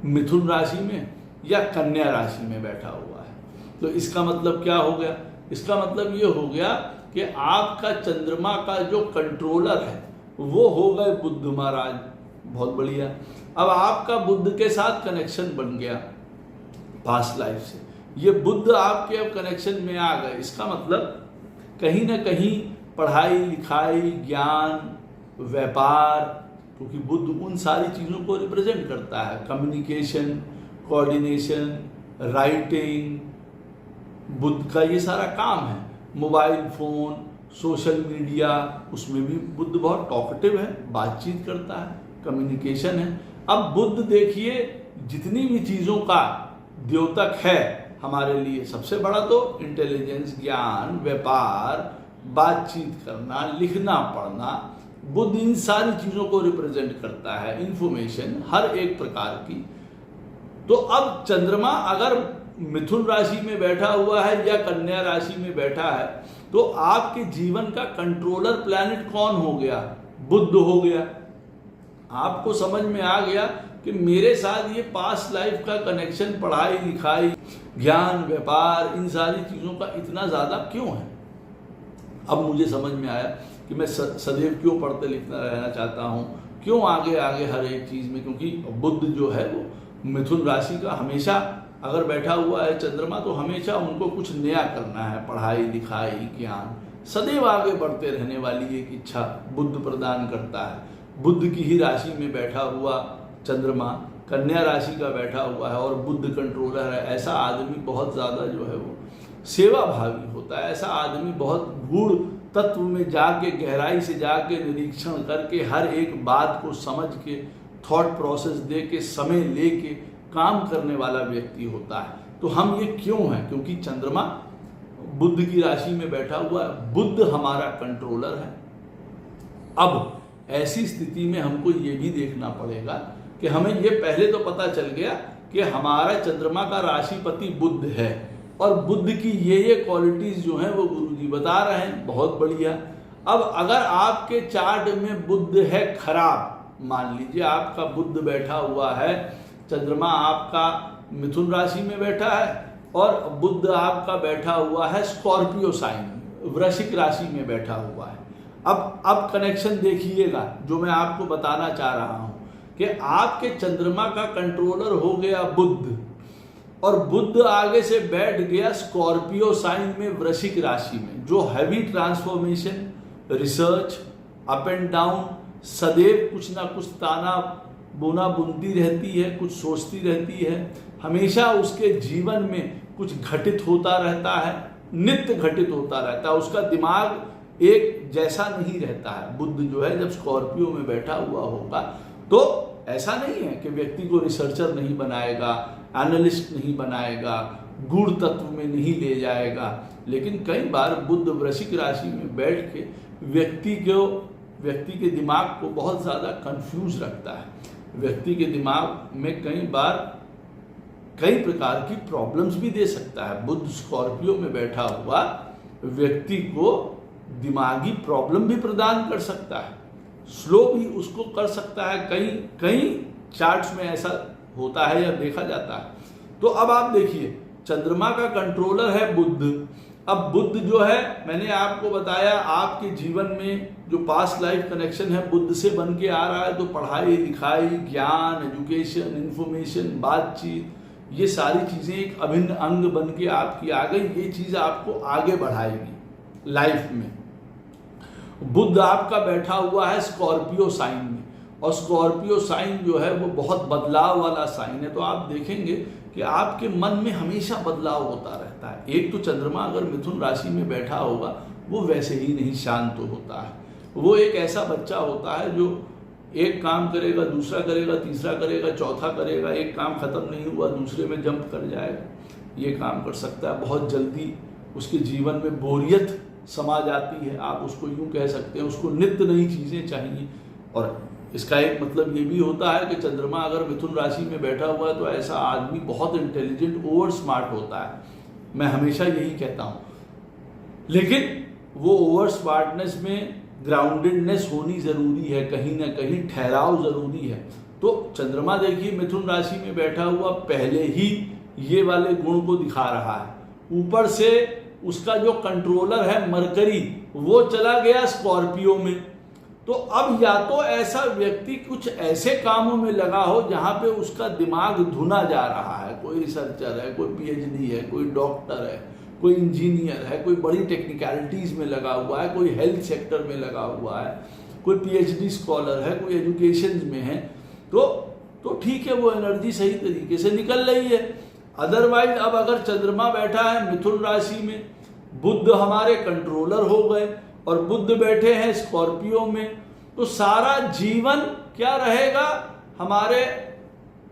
मिथुन राशि में या कन्या राशि में बैठा हुआ है, तो इसका मतलब क्या हो गया? इसका मतलब ये हो गया कि आपका चंद्रमा का जो कंट्रोलर है वो हो गए बुध महाराज। बहुत बढ़िया। अब आपका बुध के साथ कनेक्शन बन गया पास्ट लाइफ से, ये बुध आपके अब कनेक्शन में आ गए। इसका मतलब कहीं ना कहीं पढ़ाई लिखाई, ज्ञान, व्यापार, क्योंकि बुध उन सारी चीज़ों को रिप्रेजेंट करता है, कम्युनिकेशन, कोऑर्डिनेशन, राइटिंग, बुध का ये सारा काम है। मोबाइल फ़ोन, सोशल मीडिया, उसमें भी बुध बहुत टॉकेटिव है, बातचीत करता है, कम्युनिकेशन है। अब बुध देखिए जितनी भी चीज़ों का द्योतक है हमारे लिए, सबसे बड़ा तो इंटेलिजेंस, ज्ञान, व्यापार, बातचीत करना, लिखना पढ़ना, बुध इन सारी चीज़ों को रिप्रेजेंट करता है, इंफॉर्मेशन हर एक प्रकार की। तो अब चंद्रमा अगर मिथुन राशि में बैठा हुआ है या कन्या राशि में बैठा है, तो आपके जीवन का कंट्रोलर प्लैनेट कौन हो गया? बुध हो गया। आपको समझ में आ गया कि मेरे साथ ये पास्ट लाइफ का कनेक्शन, पढ़ाई लिखाई, ज्ञान, व्यापार, इन सारी चीज़ों का इतना ज़्यादा क्यों है। अब मुझे समझ में आया कि मैं सदैव क्यों पढ़ते लिखता रहना चाहता हूँ, क्यों आगे आगे हर एक चीज़ में, क्योंकि बुध जो है वो मिथुन राशि का हमेशा अगर बैठा हुआ है चंद्रमा, तो हमेशा उनको कुछ नया करना है, पढ़ाई लिखाई, ज्ञान, सदैव आगे बढ़ते रहने वाली एक इच्छा बुध प्रदान करता है। बुध की ही राशि में बैठा हुआ चंद्रमा कन्या राशि का बैठा हुआ है और बुध कंट्रोलर है। ऐसा आदमी बहुत ज़्यादा जो है वो सेवा भावी होता है। ऐसा आदमी बहुत गूढ़ तत्व में जाके, गहराई से जाके निरीक्षण करके, हर एक बात को समझ के, थॉट प्रोसेस दे के, समय ले के काम करने वाला व्यक्ति होता है। तो हम ये क्यों हैं? क्योंकि चंद्रमा बुध की राशि में बैठा हुआ है, बुध हमारा कंट्रोलर है। अब ऐसी स्थिति में हमको ये भी देखना पड़ेगा कि हमें ये पहले तो पता चल गया कि हमारा चंद्रमा का राशिपति बुध है और बुध की ये क्वालिटीज जो हैं वो गुरुजी बता रहे हैं, बहुत बढ़िया। अब अगर आपके चार्ट में बुध है खराब, मान लीजिए आपका बुध बैठा हुआ है, चंद्रमा आपका मिथुन राशि में बैठा है और बुध आपका बैठा हुआ है स्कॉर्पियो साइन, वृश्चिक राशि में बैठा हुआ है। अब कनेक्शन देखिएगा जो मैं आपको बताना चाह रहा हूं कि आपके चंद्रमा का कंट्रोलर हो गया बुध और बुध आगे से बैठ गया स्कॉर्पियो साइन में, वृश्चिक राशि में, जो heavy transformation, research, up and down, सदैव कुछ ना कुछ ताना बोना बुनती रहती है, कुछ सोचती रहती है, हमेशा उसके जीवन में कुछ घटित होता रहता है, नित्य घटित होता रहता है, उसका दिमाग एक जैसा नहीं रहता है। बुध जो है जब स्कॉर्पियो में बैठा हुआ होगा तो ऐसा नहीं है कि व्यक्ति को रिसर्चर नहीं बनाएगा, एनालिस्ट नहीं बनाएगा, गूढ़ तत्व में नहीं ले जाएगा, लेकिन कई बार बुध वृश्चिक राशि में बैठ के व्यक्ति के दिमाग को बहुत ज़्यादा कंफ्यूज रखता है। व्यक्ति के दिमाग में कई बार कई प्रकार की प्रॉब्लम्स भी दे सकता है। बुध स्कॉर्पियो में बैठा हुआ व्यक्ति को दिमागी प्रॉब्लम भी प्रदान कर सकता है, स्लो भी उसको कर सकता है। कई चार्ट्स में ऐसा होता है या देखा जाता है। तो अब आप देखिए, चंद्रमा का कंट्रोलर है बुध। अब बुध जो है, मैंने आपको बताया, आपके जीवन में जो पास्ट लाइफ कनेक्शन है बुध से बन के आ रहा है, तो पढ़ाई लिखाई, ज्ञान, एजुकेशन, इंफॉर्मेशन, बातचीत, ये सारी चीज़ें एक अभिन्न अंग बन के आपकी आ गई। ये चीज़ आपको आगे बढ़ाएगी लाइफ में। बुध आपका बैठा हुआ है स्कॉर्पियो साइन में और स्कॉर्पियो साइन जो है वो बहुत बदलाव वाला साइन है। तो आप देखेंगे कि आपके मन में हमेशा बदलाव होता रहता है। एक तो चंद्रमा अगर मिथुन राशि में बैठा होगा वो वैसे ही नहीं शांत होता है। वो एक ऐसा बच्चा होता है जो एक काम करेगा, दूसरा करेगा, तीसरा करेगा, चौथा करेगा, एक काम खत्म नहीं हुआ दूसरे में जंप कर जाएगा। ये काम कर सकता है। बहुत जल्दी उसके जीवन में बोरियत समा जाती है, आप उसको यूं कह सकते हैं। उसको नित्य नई चीज़ें चाहिए। और इसका एक मतलब ये भी होता है कि चंद्रमा अगर मिथुन राशि में बैठा हुआ है तो ऐसा आदमी बहुत इंटेलिजेंट, ओवर स्मार्ट होता है। मैं हमेशा यही कहता हूँ, लेकिन वो ओवर स्मार्टनेस में ग्राउंडेडनेस होनी ज़रूरी है, कहीं ना कहीं ठहराव ज़रूरी है। तो चंद्रमा देखिए मिथुन राशि में बैठा हुआ पहले ही ये वाले गुण को दिखा रहा है। ऊपर से उसका जो कंट्रोलर है मरकरी, वो चला गया स्कॉर्पियो में। तो अब या तो ऐसा व्यक्ति कुछ ऐसे कामों में लगा हो जहाँ पे उसका दिमाग धुना जा रहा है। कोई रिसर्चर है, कोई पीएचडी है, कोई डॉक्टर है, कोई इंजीनियर है, कोई बड़ी टेक्निकलिटीज़ में लगा हुआ है, कोई हेल्थ सेक्टर में लगा हुआ है, कोई पीएचडी स्कॉलर है, कोई एजुकेशन में है, तो ठीक है, वो एनर्जी सही तरीके से निकल रही है। अदरवाइज अब अगर चंद्रमा बैठा है मिथुन राशि में, बुध हमारे कंट्रोलर हो गए और बुध बैठे हैं स्कॉर्पियो में, तो सारा जीवन क्या रहेगा? हमारे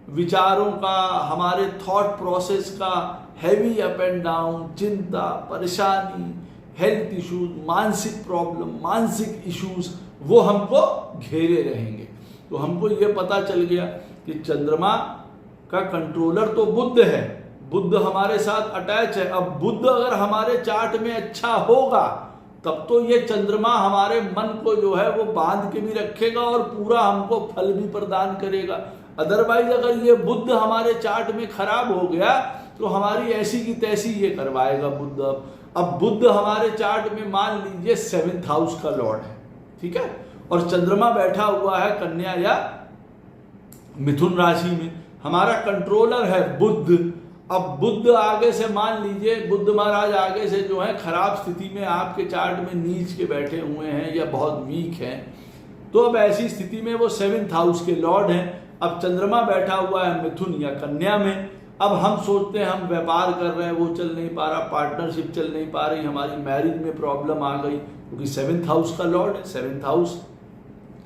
विचारों का, हमारे थॉट प्रोसेस का हैवी अप एंड डाउन, चिंता, परेशानी, हेल्थ इश्यूज, मानसिक प्रॉब्लम, मानसिक इश्यूज, वो हमको घेरे रहेंगे। तो हमको ये पता चल गया कि चंद्रमा का कंट्रोलर तो बुध है, बुध हमारे साथ अटैच है। अब बुध अगर हमारे चार्ट में अच्छा होगा तब तो ये चंद्रमा हमारे मन को जो है वो बांध के भी रखेगा और पूरा हमको फल भी प्रदान करेगा। अदरवाइज अगर ये बुध हमारे चार्ट में खराब हो गया तो हमारी ऐसी की तैसी ये करवाएगा बुध। अब बुध हमारे चार्ट में मान लीजिए 7th हाउस का लॉर्ड है, ठीक है, और चंद्रमा बैठा हुआ है कन्या या मिथुन राशि में, हमारा कंट्रोलर है बुध। अब बुध आगे से मान लीजिए बुध महाराज आगे से जो है खराब स्थिति में आपके चार्ट में नीच के बैठे हुए हैं या बहुत वीक हैं, तो अब ऐसी स्थिति में वो 7th हाउस के लॉर्ड हैं। अब चंद्रमा बैठा हुआ है मिथुन या कन्या में। अब हम सोचते हैं हम व्यापार कर रहे हैं, वो चल नहीं पा रहा, पार्टनरशिप चल नहीं पा रही, हमारी मैरिज में प्रॉब्लम आ गई, क्योंकि 7th हाउस का लॉर्ड है। 7th हाउस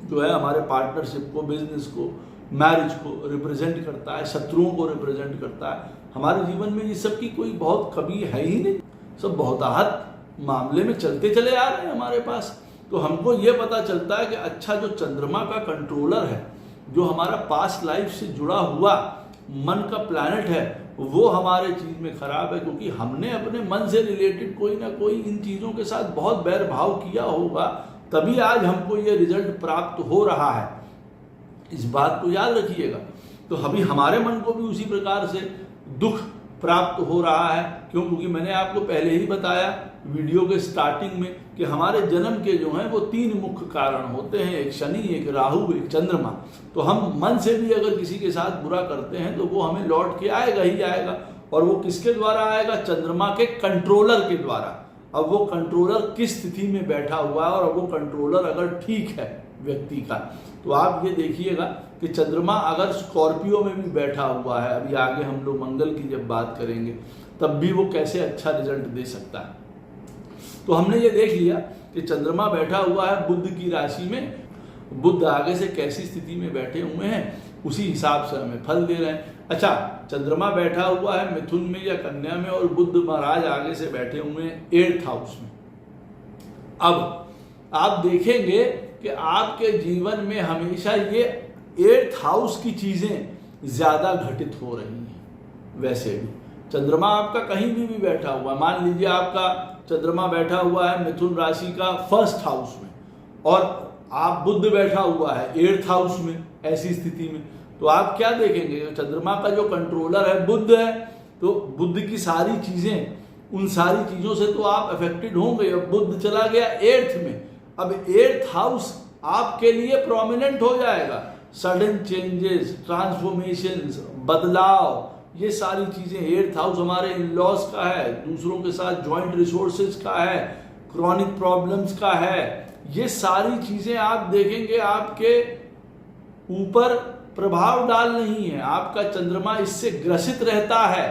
जो है हमारे पार्टनरशिप को, बिजनेस को, मैरिज को रिप्रेजेंट करता है, शत्रुओं को रिप्रेजेंट करता है। हमारे जीवन में ये सब की कोई बहुत कमी है ही नहीं, सब बहुताहत मामले में चलते चले आ रहे हैं हमारे पास। तो हमको ये पता चलता है कि अच्छा जो चंद्रमा का कंट्रोलर है, जो हमारा पास्ट लाइफ से जुड़ा हुआ मन का प्लैनेट है, वो हमारे चीज में खराब है, क्योंकि हमने अपने मन से रिलेटेड कोई ना कोई इन चीजों के साथ बहुत बैर भाव किया होगा, तभी आज हमको ये रिजल्ट प्राप्त हो रहा है। इस बात को याद रखिएगा। तो अभी हमारे मन को भी उसी प्रकार से दुख प्राप्त हो रहा है। क्यों? क्योंकि मैंने आपको पहले ही बताया वीडियो के स्टार्टिंग में कि हमारे जन्म के जो हैं वो 3 मुख्य कारण होते हैं, एक शनि, एक राहु, एक चंद्रमा। तो हम मन से भी अगर किसी के साथ बुरा करते हैं तो वो हमें लौट के आएगा ही आएगा। और वो किसके द्वारा आएगा? चंद्रमा के कंट्रोलर के द्वारा। अब वो कंट्रोलर किस स्थिति में बैठा हुआ है, और वो कंट्रोलर अगर ठीक है व्यक्ति का, तो आप ये देखिएगा कि चंद्रमा अगर स्कॉर्पियो में भी बैठा हुआ है, अभी आगे हम लोग मंगल की जब बात करेंगे तब भी वो कैसे अच्छा रिजल्ट दे सकता है। तो हमने ये देख लिया कि चंद्रमा बैठा हुआ है बुध की राशि में, बुध आगे से कैसी स्थिति में बैठे हुए हैं उसी हिसाब से हमें फल दे रहे हैं। अच्छा, चंद्रमा बैठा हुआ है मिथुन में या कन्या में और बुध महाराज आगे से बैठे हुए हैं 8th हाउस में। अब आप देखेंगे कि आपके जीवन में हमेशा ये 8th हाउस की चीजें ज्यादा घटित हो रही हैं। वैसे भी चंद्रमा आपका कहीं भी बैठा हुआ, मान लीजिए आपका चंद्रमा बैठा हुआ है मिथुन राशि का 1st हाउस में और आप बुध बैठा हुआ है 8th हाउस में, ऐसी स्थिति में तो आप क्या देखेंगे? चंद्रमा का जो कंट्रोलर है बुध है, तो बुध की सारी चीजें, उन सारी चीजों से तो आप अफेक्टेड होंगे। अब बुध चला गया 8th में, अब 8th हाउस आपके लिए प्रोमिनेंट हो जाएगा। सडन चेंजेस, ट्रांसफॉर्मेशंस, बदलाव, ये सारी चीजें। 8th हाउस हमारे इन लॉज का है, दूसरों के साथ ज्वाइंट रिसोर्सेज का है, क्रॉनिक प्रॉब्लम्स का है। ये सारी चीजें आप देखेंगे आपके ऊपर प्रभाव डाल रही है। आपका चंद्रमा इससे ग्रसित रहता है,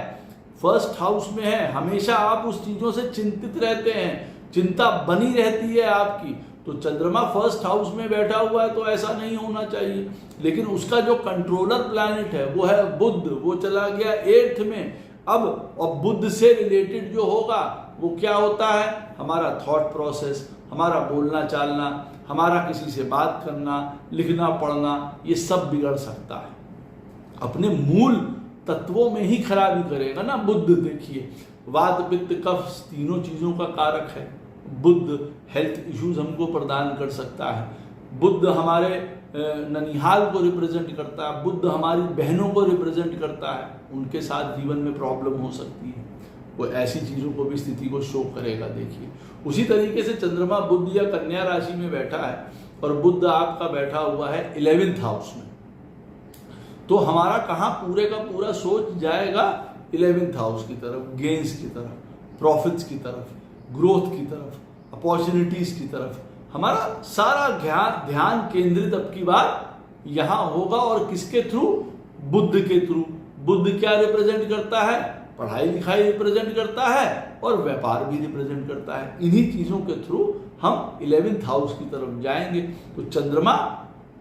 1st हाउस में है, हमेशा आप उस चीजों से चिंतित रहते हैं, चिंता बनी रहती है आपकी। तो चंद्रमा 1st हाउस में बैठा हुआ है तो ऐसा नहीं होना चाहिए, लेकिन उसका जो कंट्रोलर प्लैनेट है वो है बुध, वो चला गया 8th में। अब बुध से रिलेटेड जो होगा वो क्या होता है? हमारा थॉट प्रोसेस, हमारा बोलना चालना, हमारा किसी से बात करना, लिखना पढ़ना, ये सब बिगड़ सकता है। अपने मूल तत्वों में ही खराबी करेगा ना बुध। देखिए, वात पित्त कफ तीनों चीजों का कारक है बुध। हेल्थ इश्यूज हमको प्रदान कर सकता है। बुध हमारे ननिहाल को रिप्रेजेंट करता है, बुध हमारी बहनों को रिप्रेजेंट करता है, उनके साथ जीवन में प्रॉब्लम हो सकती है। वो ऐसी चीजों को भी स्थिति को शो करेगा। देखिए, उसी तरीके से चंद्रमा बुध या कन्या राशि में बैठा है और बुध आपका बैठा हुआ है 11th हाउस में, तो हमारा कहाँ पूरे का पूरा सोच जाएगा 11th हाउस की तरफ, गेन्स की तरफ, प्रॉफिट्स की तरफ, ग्रोथ की तरफ, अपॉर्चुनिटीज की तरफ। हमारा सारा ध्यान केंद्रित अब की बार यहां होगा। और किसके थ्रू? बुध के थ्रू। बुध क्या रिप्रेजेंट करता है? पढ़ाई लिखाई रिप्रेजेंट करता है और व्यापार भी रिप्रेजेंट करता है। इन्हीं चीजों के थ्रू हम 11th हाउस की तरफ जाएंगे। तो चंद्रमा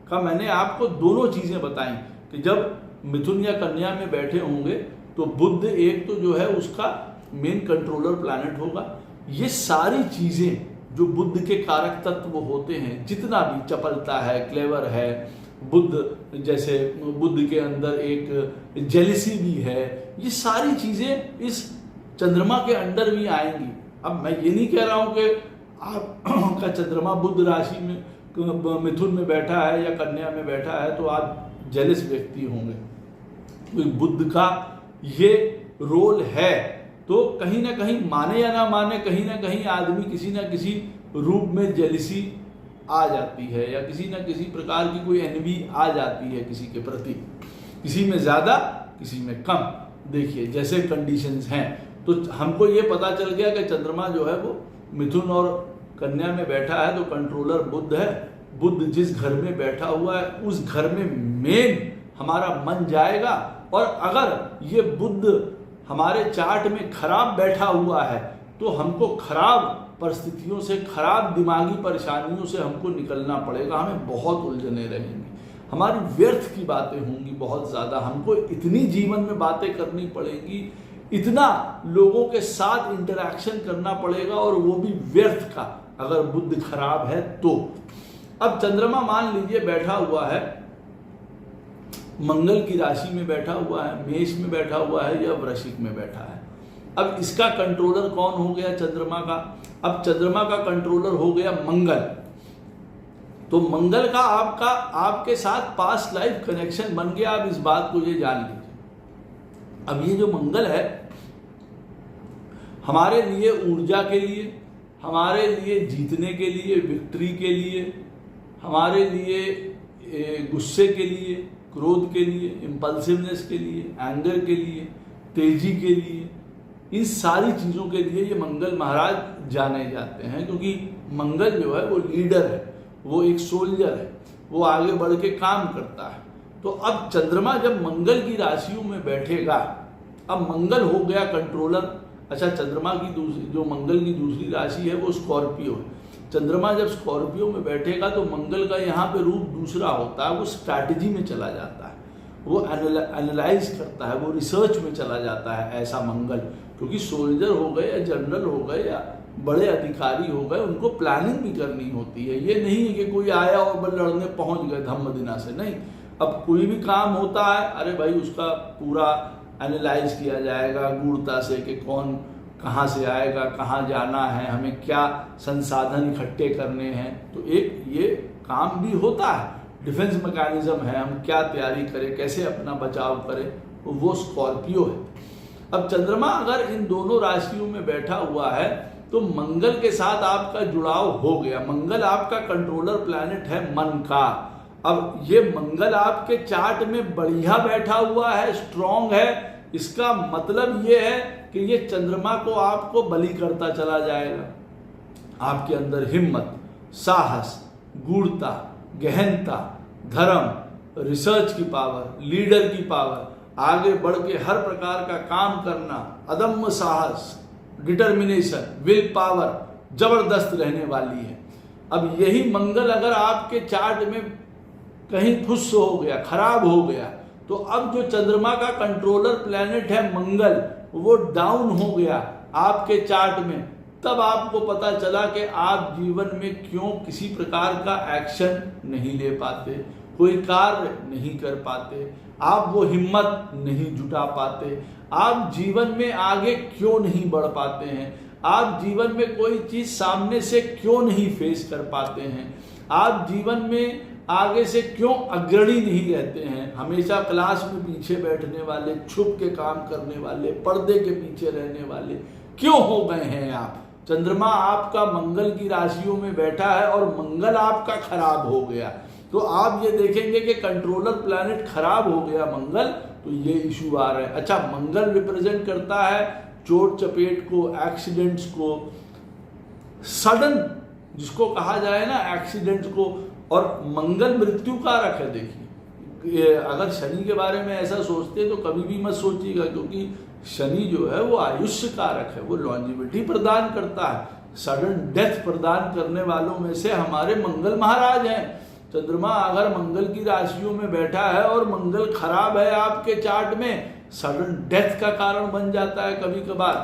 का मैंने आपको दोनों चीजें बताई कि जब मिथुन या कन्या में बैठे होंगे तो बुध एक तो जो है उसका मेन कंट्रोलर प्लैनेट होगा। ये सारी चीजें जो बुध के कारक तत्व होते हैं, जितना भी चपलता है, क्लेवर है, बुद्ध जैसे बुद्ध के अंदर एक जेलिसी भी है, ये सारी चीजें इस चंद्रमा के अंडर भी आएंगी। अब मैं ये नहीं कह रहा हूं कि आपका चंद्रमा बुद्ध राशि में मिथुन में बैठा है या कन्या में बैठा है तो आप जेलिस व्यक्ति होंगे। तो बुद्ध का ये रोल है, तो कहीं ना कहीं माने या ना माने, कहीं ना कहीं आदमी किसी ना किसी रूप में जेलिसी आ जाती है या किसी ना किसी प्रकार की कोई एनवी आ जाती है किसी के प्रति, किसी में ज्यादा किसी में कम। देखिए जैसे कंडीशंस हैं, तो हमको ये पता चल गया कि चंद्रमा जो है वो मिथुन और कन्या में बैठा है, तो कंट्रोलर बुद्ध है। बुद्ध जिस घर में बैठा हुआ है उस घर में मेन हमारा मन जाएगा। और अगर ये बुद्ध हमारे चार्ट में खराब बैठा हुआ है तो हमको खराब परिस्थितियों से, खराब दिमागी परेशानियों से हमको निकलना पड़ेगा। हमें बहुत उलझने रहेंगी, हमारी व्यर्थ की बातें होंगी बहुत ज़्यादा, हमको इतनी जीवन में बातें करनी पड़ेगी, इतना लोगों के साथ इंटरैक्शन करना पड़ेगा और वो भी व्यर्थ का, अगर बुद्ध खराब है तो। अब चंद्रमा मान लीजिए बैठा हुआ है, मंगल की राशि में बैठा हुआ है, मेष में बैठा हुआ है या वृश्चिक में बैठा है। अब इसका कंट्रोलर कौन हो गया चंद्रमा का? अब चंद्रमा का कंट्रोलर हो गया मंगल। तो मंगल का आपके साथ पास्ट लाइफ कनेक्शन बन गया। आप इस बात को ये जान लीजिए। अब ये जो मंगल है हमारे लिए ऊर्जा के लिए, हमारे लिए जीतने के लिए, विक्ट्री के लिए, हमारे लिए गुस्से के लिए, क्रोध के लिए, इम्पल्सिवनेस के लिए, एंगर के लिए, तेजी के लिए, इन सारी चीज़ों के लिए ये मंगल महाराज जाने जाते हैं। क्योंकि मंगल जो है वो लीडर है, वो एक सोल्जर है, वो आगे बढ़ के काम करता है। तो अब चंद्रमा जब मंगल की राशियों में बैठेगा, अब मंगल हो गया कंट्रोलर। अच्छा, चंद्रमा की दूसरी, जो मंगल की दूसरी राशि है वो स्कॉर्पियो है। चंद्रमा जब स्कॉर्पियो में बैठेगा तो मंगल का यहाँ पे रूप दूसरा होता है, वो स्ट्रैटेजी में चला जाता है, वो एनालाइज करता है, वो रिसर्च में चला जाता है ऐसा मंगल। क्योंकि सोल्जर हो गए या जनरल हो गए या बड़े अधिकारी हो गए, उनको प्लानिंग भी करनी होती है। ये नहीं है कि कोई आया और लड़ने पहुंच गए धम्मदिना से, नहीं। अब कोई भी काम होता है, अरे भाई उसका पूरा एनालाइज किया जाएगा गूढ़ता से कि कौन कहाँ से आएगा, कहाँ जाना है, हमें क्या संसाधन इकट्ठे करने हैं। तो एक ये काम भी होता है, डिफेंस मैकेनिज्म है, हम क्या तैयारी करें, कैसे अपना बचाव करें, तो वो स्कॉर्पियो है। अब चंद्रमा अगर इन दोनों राशियों में बैठा हुआ है तो मंगल के साथ आपका जुड़ाव हो गया। मंगल आपका कंट्रोलर प्लैनेट है मन का। अब ये मंगल आपके चार्ट में बढ़िया बैठा हुआ है, स्ट्रॉन्ग है। इसका मतलब ये है कि ये चंद्रमा को आपको बलि करता चला जाएगा। आपके अंदर हिम्मत, साहस, गूढ़ता, गहनता, धर्म, रिसर्च की पावर, लीडर की पावर, आगे बढ़ के हर प्रकार का काम करना, अदम्य साहस, डिटर्मिनेशन, विल पावर जबरदस्त रहने वाली है। अब यही मंगल अगर आपके चार्ट में कहीं फुस हो गया, खराब हो गया, तो अब जो चंद्रमा का कंट्रोलर प्लैनेट है मंगल, वो डाउन हो गया आपके चार्ट में। तब आपको पता चला कि आप जीवन में क्यों किसी प्रकार का एक्शन नहीं ले पाते, कोई कार्य नहीं कर पाते, आप वो हिम्मत नहीं जुटा पाते, आप जीवन में आगे क्यों नहीं बढ़ पाते हैं, आप जीवन में कोई चीज सामने से क्यों नहीं फेस कर पाते हैं, आप जीवन में आगे से क्यों अग्रणी नहीं रहते हैं। हमेशा क्लास में पीछे बैठने वाले, छुप के काम करने वाले, पर्दे के पीछे रहने वाले क्यों हो गए हैं आप? चंद्रमा आपका मंगल की राशियों में बैठा है और मंगल आपका खराब हो गया, तो आप ये देखेंगे कि कंट्रोलर प्लैनेट खराब हो गया मंगल, तो ये इशू आ रहा है। अच्छा, मंगल रिप्रेजेंट करता है चोट चपेट को, एक्सीडेंट्स को, सडन जिसको कहा जाए ना एक्सीडेंट्स को, और मंगल मृत्यु कारक है। देखिए, अगर शनि के बारे में ऐसा सोचते तो कभी भी मत सोचिएगा, क्योंकि शनि जो है वो आयुष्य कारक है, वो लॉन्जिविटी प्रदान करता है, सडन डेथ प्रदान करने वालों में से हमारे मंगल महाराज हैं। चंद्रमा अगर मंगल की राशियों में बैठा है और मंगल खराब है आपके चार्ट में, सडन डेथ का कारण बन जाता है कभी कभार।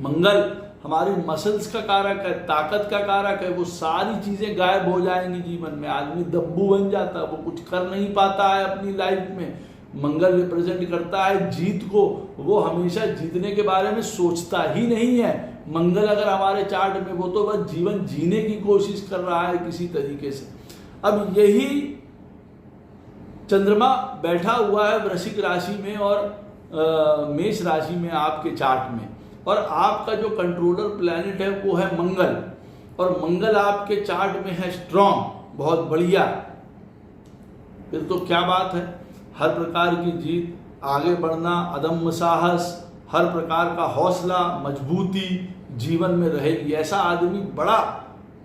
मंगल हमारी मसल्स का कारक है, ताकत का कारक है, वो सारी चीजें गायब हो जाएंगी जीवन में। आदमी दब्बू बन जाता है, वो कुछ कर नहीं पाता है अपनी लाइफ में। मंगल रिप्रेजेंट करता है जीत को, वो हमेशा जीतने के बारे में सोचता ही नहीं है। मंगल अगर हमारे चार्ट में, वो तो बस जीवन जीने की कोशिश कर रहा है किसी तरीके से। अब यही चंद्रमा बैठा हुआ है वृश्चिक राशि में और मेष राशि में आपके चार्ट में, और आपका जो कंट्रोलर प्लैनेट है वो है मंगल, और मंगल आपके चार्ट में है स्ट्रॉन्ग, बहुत बढ़िया। फिर तो क्या बात है, हर प्रकार की जीत, आगे बढ़ना, अदम्य साहस, हर प्रकार का हौसला, मजबूती जीवन में रहेगी। ऐसा आदमी बड़ा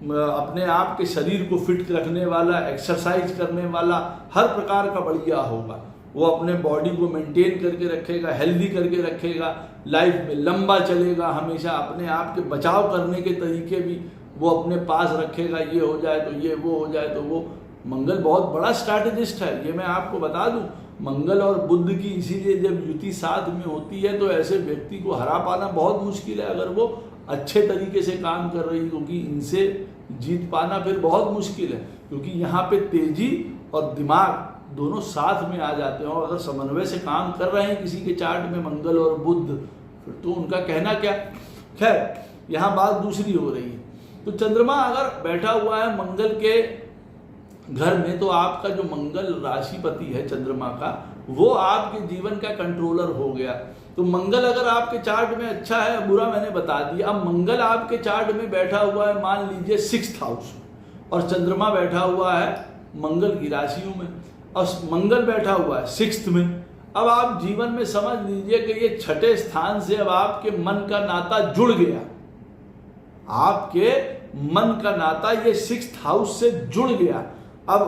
अपने आप के शरीर को फिट रखने वाला, एक्सरसाइज करने वाला, हर प्रकार का बढ़िया होगा। वो अपने बॉडी को मेंटेन करके रखेगा, हेल्दी करके रखेगा, लाइफ में लंबा चलेगा, हमेशा अपने आप के बचाव करने के तरीके भी वो अपने पास रखेगा। ये हो जाए तो ये, वो हो जाए तो वो। मंगल बहुत बड़ा स्ट्रैटेजिस्ट है, ये मैं आपको बता दूं। मंगल और बुध की इसीलिए जब युति साथ में होती है तो ऐसे व्यक्ति को हरा पाना बहुत मुश्किल है, अगर वो अच्छे तरीके से काम कर रही, क्योंकि इनसे जीत पाना फिर बहुत मुश्किल है, क्योंकि यहाँ पे तेजी और दिमाग दोनों साथ में आ जाते हैं। और अगर समन्वय से काम कर रहे हैं किसी के चार्ट में मंगल और बुध, फिर तो उनका कहना क्या। खैर, यहाँ बात दूसरी हो रही है। तो चंद्रमा अगर बैठा हुआ है मंगल के घर में, तो आपका जो मंगल राशिपति है चंद्रमा का, वो आपके जीवन का कंट्रोलर हो गया। तो मंगल अगर आपके चार्ट में अच्छा है, बुरा मैंने बता दिया। अब मंगल आपके चार्ट में बैठा हुआ है, मान लीजिए 6th हाउस, और चंद्रमा बैठा हुआ है मंगल की राशियों में, और मंगल बैठा हुआ है 6th में। अब आप जीवन में समझ लीजिए कि ये 6ठे स्थान से अब आपके मन का नाता जुड़ गया। आपके मन का नाता ये 6th हाउस से जुड़ गया। अब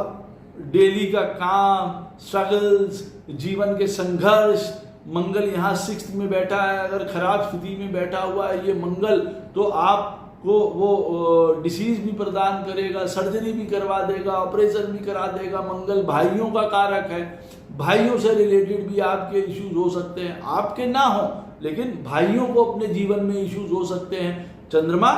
डेली का काम, स्ट्रगल्स, जीवन के संघर्ष, मंगल यहाँ 6th में बैठा है, अगर खराब स्थिति में बैठा हुआ है ये मंगल, तो आपको वो डिसीज भी प्रदान करेगा, सर्जरी भी करवा देगा, ऑपरेशन भी करा देगा। मंगल भाइयों का कारक है, भाइयों से रिलेटेड भी आपके इश्यूज हो सकते हैं, आपके ना हो लेकिन भाइयों को अपने जीवन में इश्यूज हो सकते हैं। चंद्रमा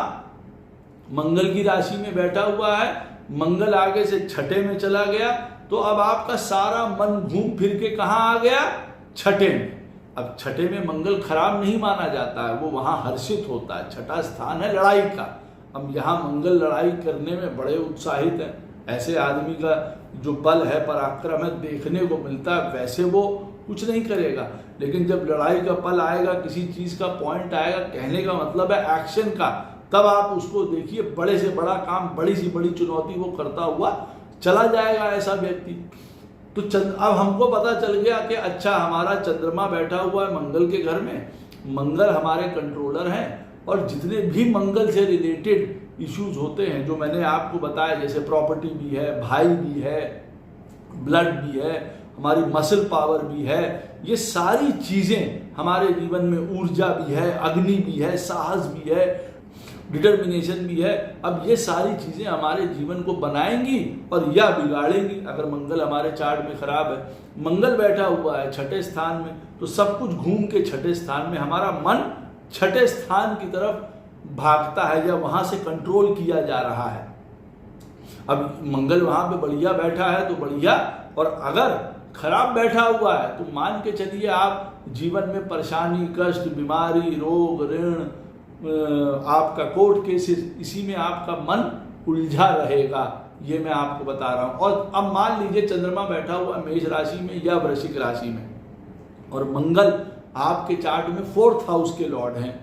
मंगल की राशि में बैठा हुआ है, मंगल आगे से 6ठे में चला गया, तो अब आपका सारा मन घूम फिर के कहाँ आ गया, 6ठे में। अब 6ठे में मंगल खराब नहीं माना जाता है, वो वहां हर्षित होता है। 6ठा स्थान है लड़ाई का। अब यहाँ मंगल लड़ाई करने में बड़े उत्साहित है। ऐसे आदमी का जो बल है, पराक्रम है, देखने को मिलता है। वैसे वो कुछ नहीं करेगा, लेकिन जब लड़ाई का पल आएगा, किसी चीज का पॉइंट आएगा, कहने का मतलब है एक्शन का, तब आप उसको देखिए, बड़े से बड़ा काम, बड़ी सी बड़ी चुनौती वो करता हुआ चला जाएगा ऐसा व्यक्ति। तो अब हमको पता चल गया कि अच्छा, हमारा चंद्रमा बैठा हुआ है मंगल के घर में, मंगल हमारे कंट्रोलर हैं, और जितने भी मंगल से रिलेटेड इश्यूज होते हैं जो मैंने आपको बताया, जैसे प्रॉपर्टी भी है, भाई भी है, ब्लड भी है, हमारी मसल पावर भी है, ये सारी चीजें हमारे जीवन में, ऊर्जा भी है, अग्नि भी है, साहस भी है, डिटर्मिनेशन भी है। अब ये सारी चीजें हमारे जीवन को बनाएंगी और या बिगाड़ेंगी अगर मंगल हमारे चार्ट में खराब है। मंगल बैठा हुआ है 6ठे स्थान में, तो सब कुछ घूम के 6ठे स्थान में, हमारा मन 6ठे स्थान की तरफ भागता है या वहां से कंट्रोल किया जा रहा है। अब मंगल वहां पे बढ़िया बैठा है तो बढ़िया, और अगर खराब बैठा हुआ है तो मान के चलिए आप जीवन में परेशानी, कष्ट, बीमारी, रोग, ऋण, आपका कोर्ट केसेस, इसी में आपका मन उलझा रहेगा, ये मैं आपको बता रहा हूं। और अब मान लीजिए चंद्रमा बैठा हुआ मेष राशि में या वृश्चिक राशि में, और मंगल आपके चार्ट में 4th हाउस के लॉर्ड हैं,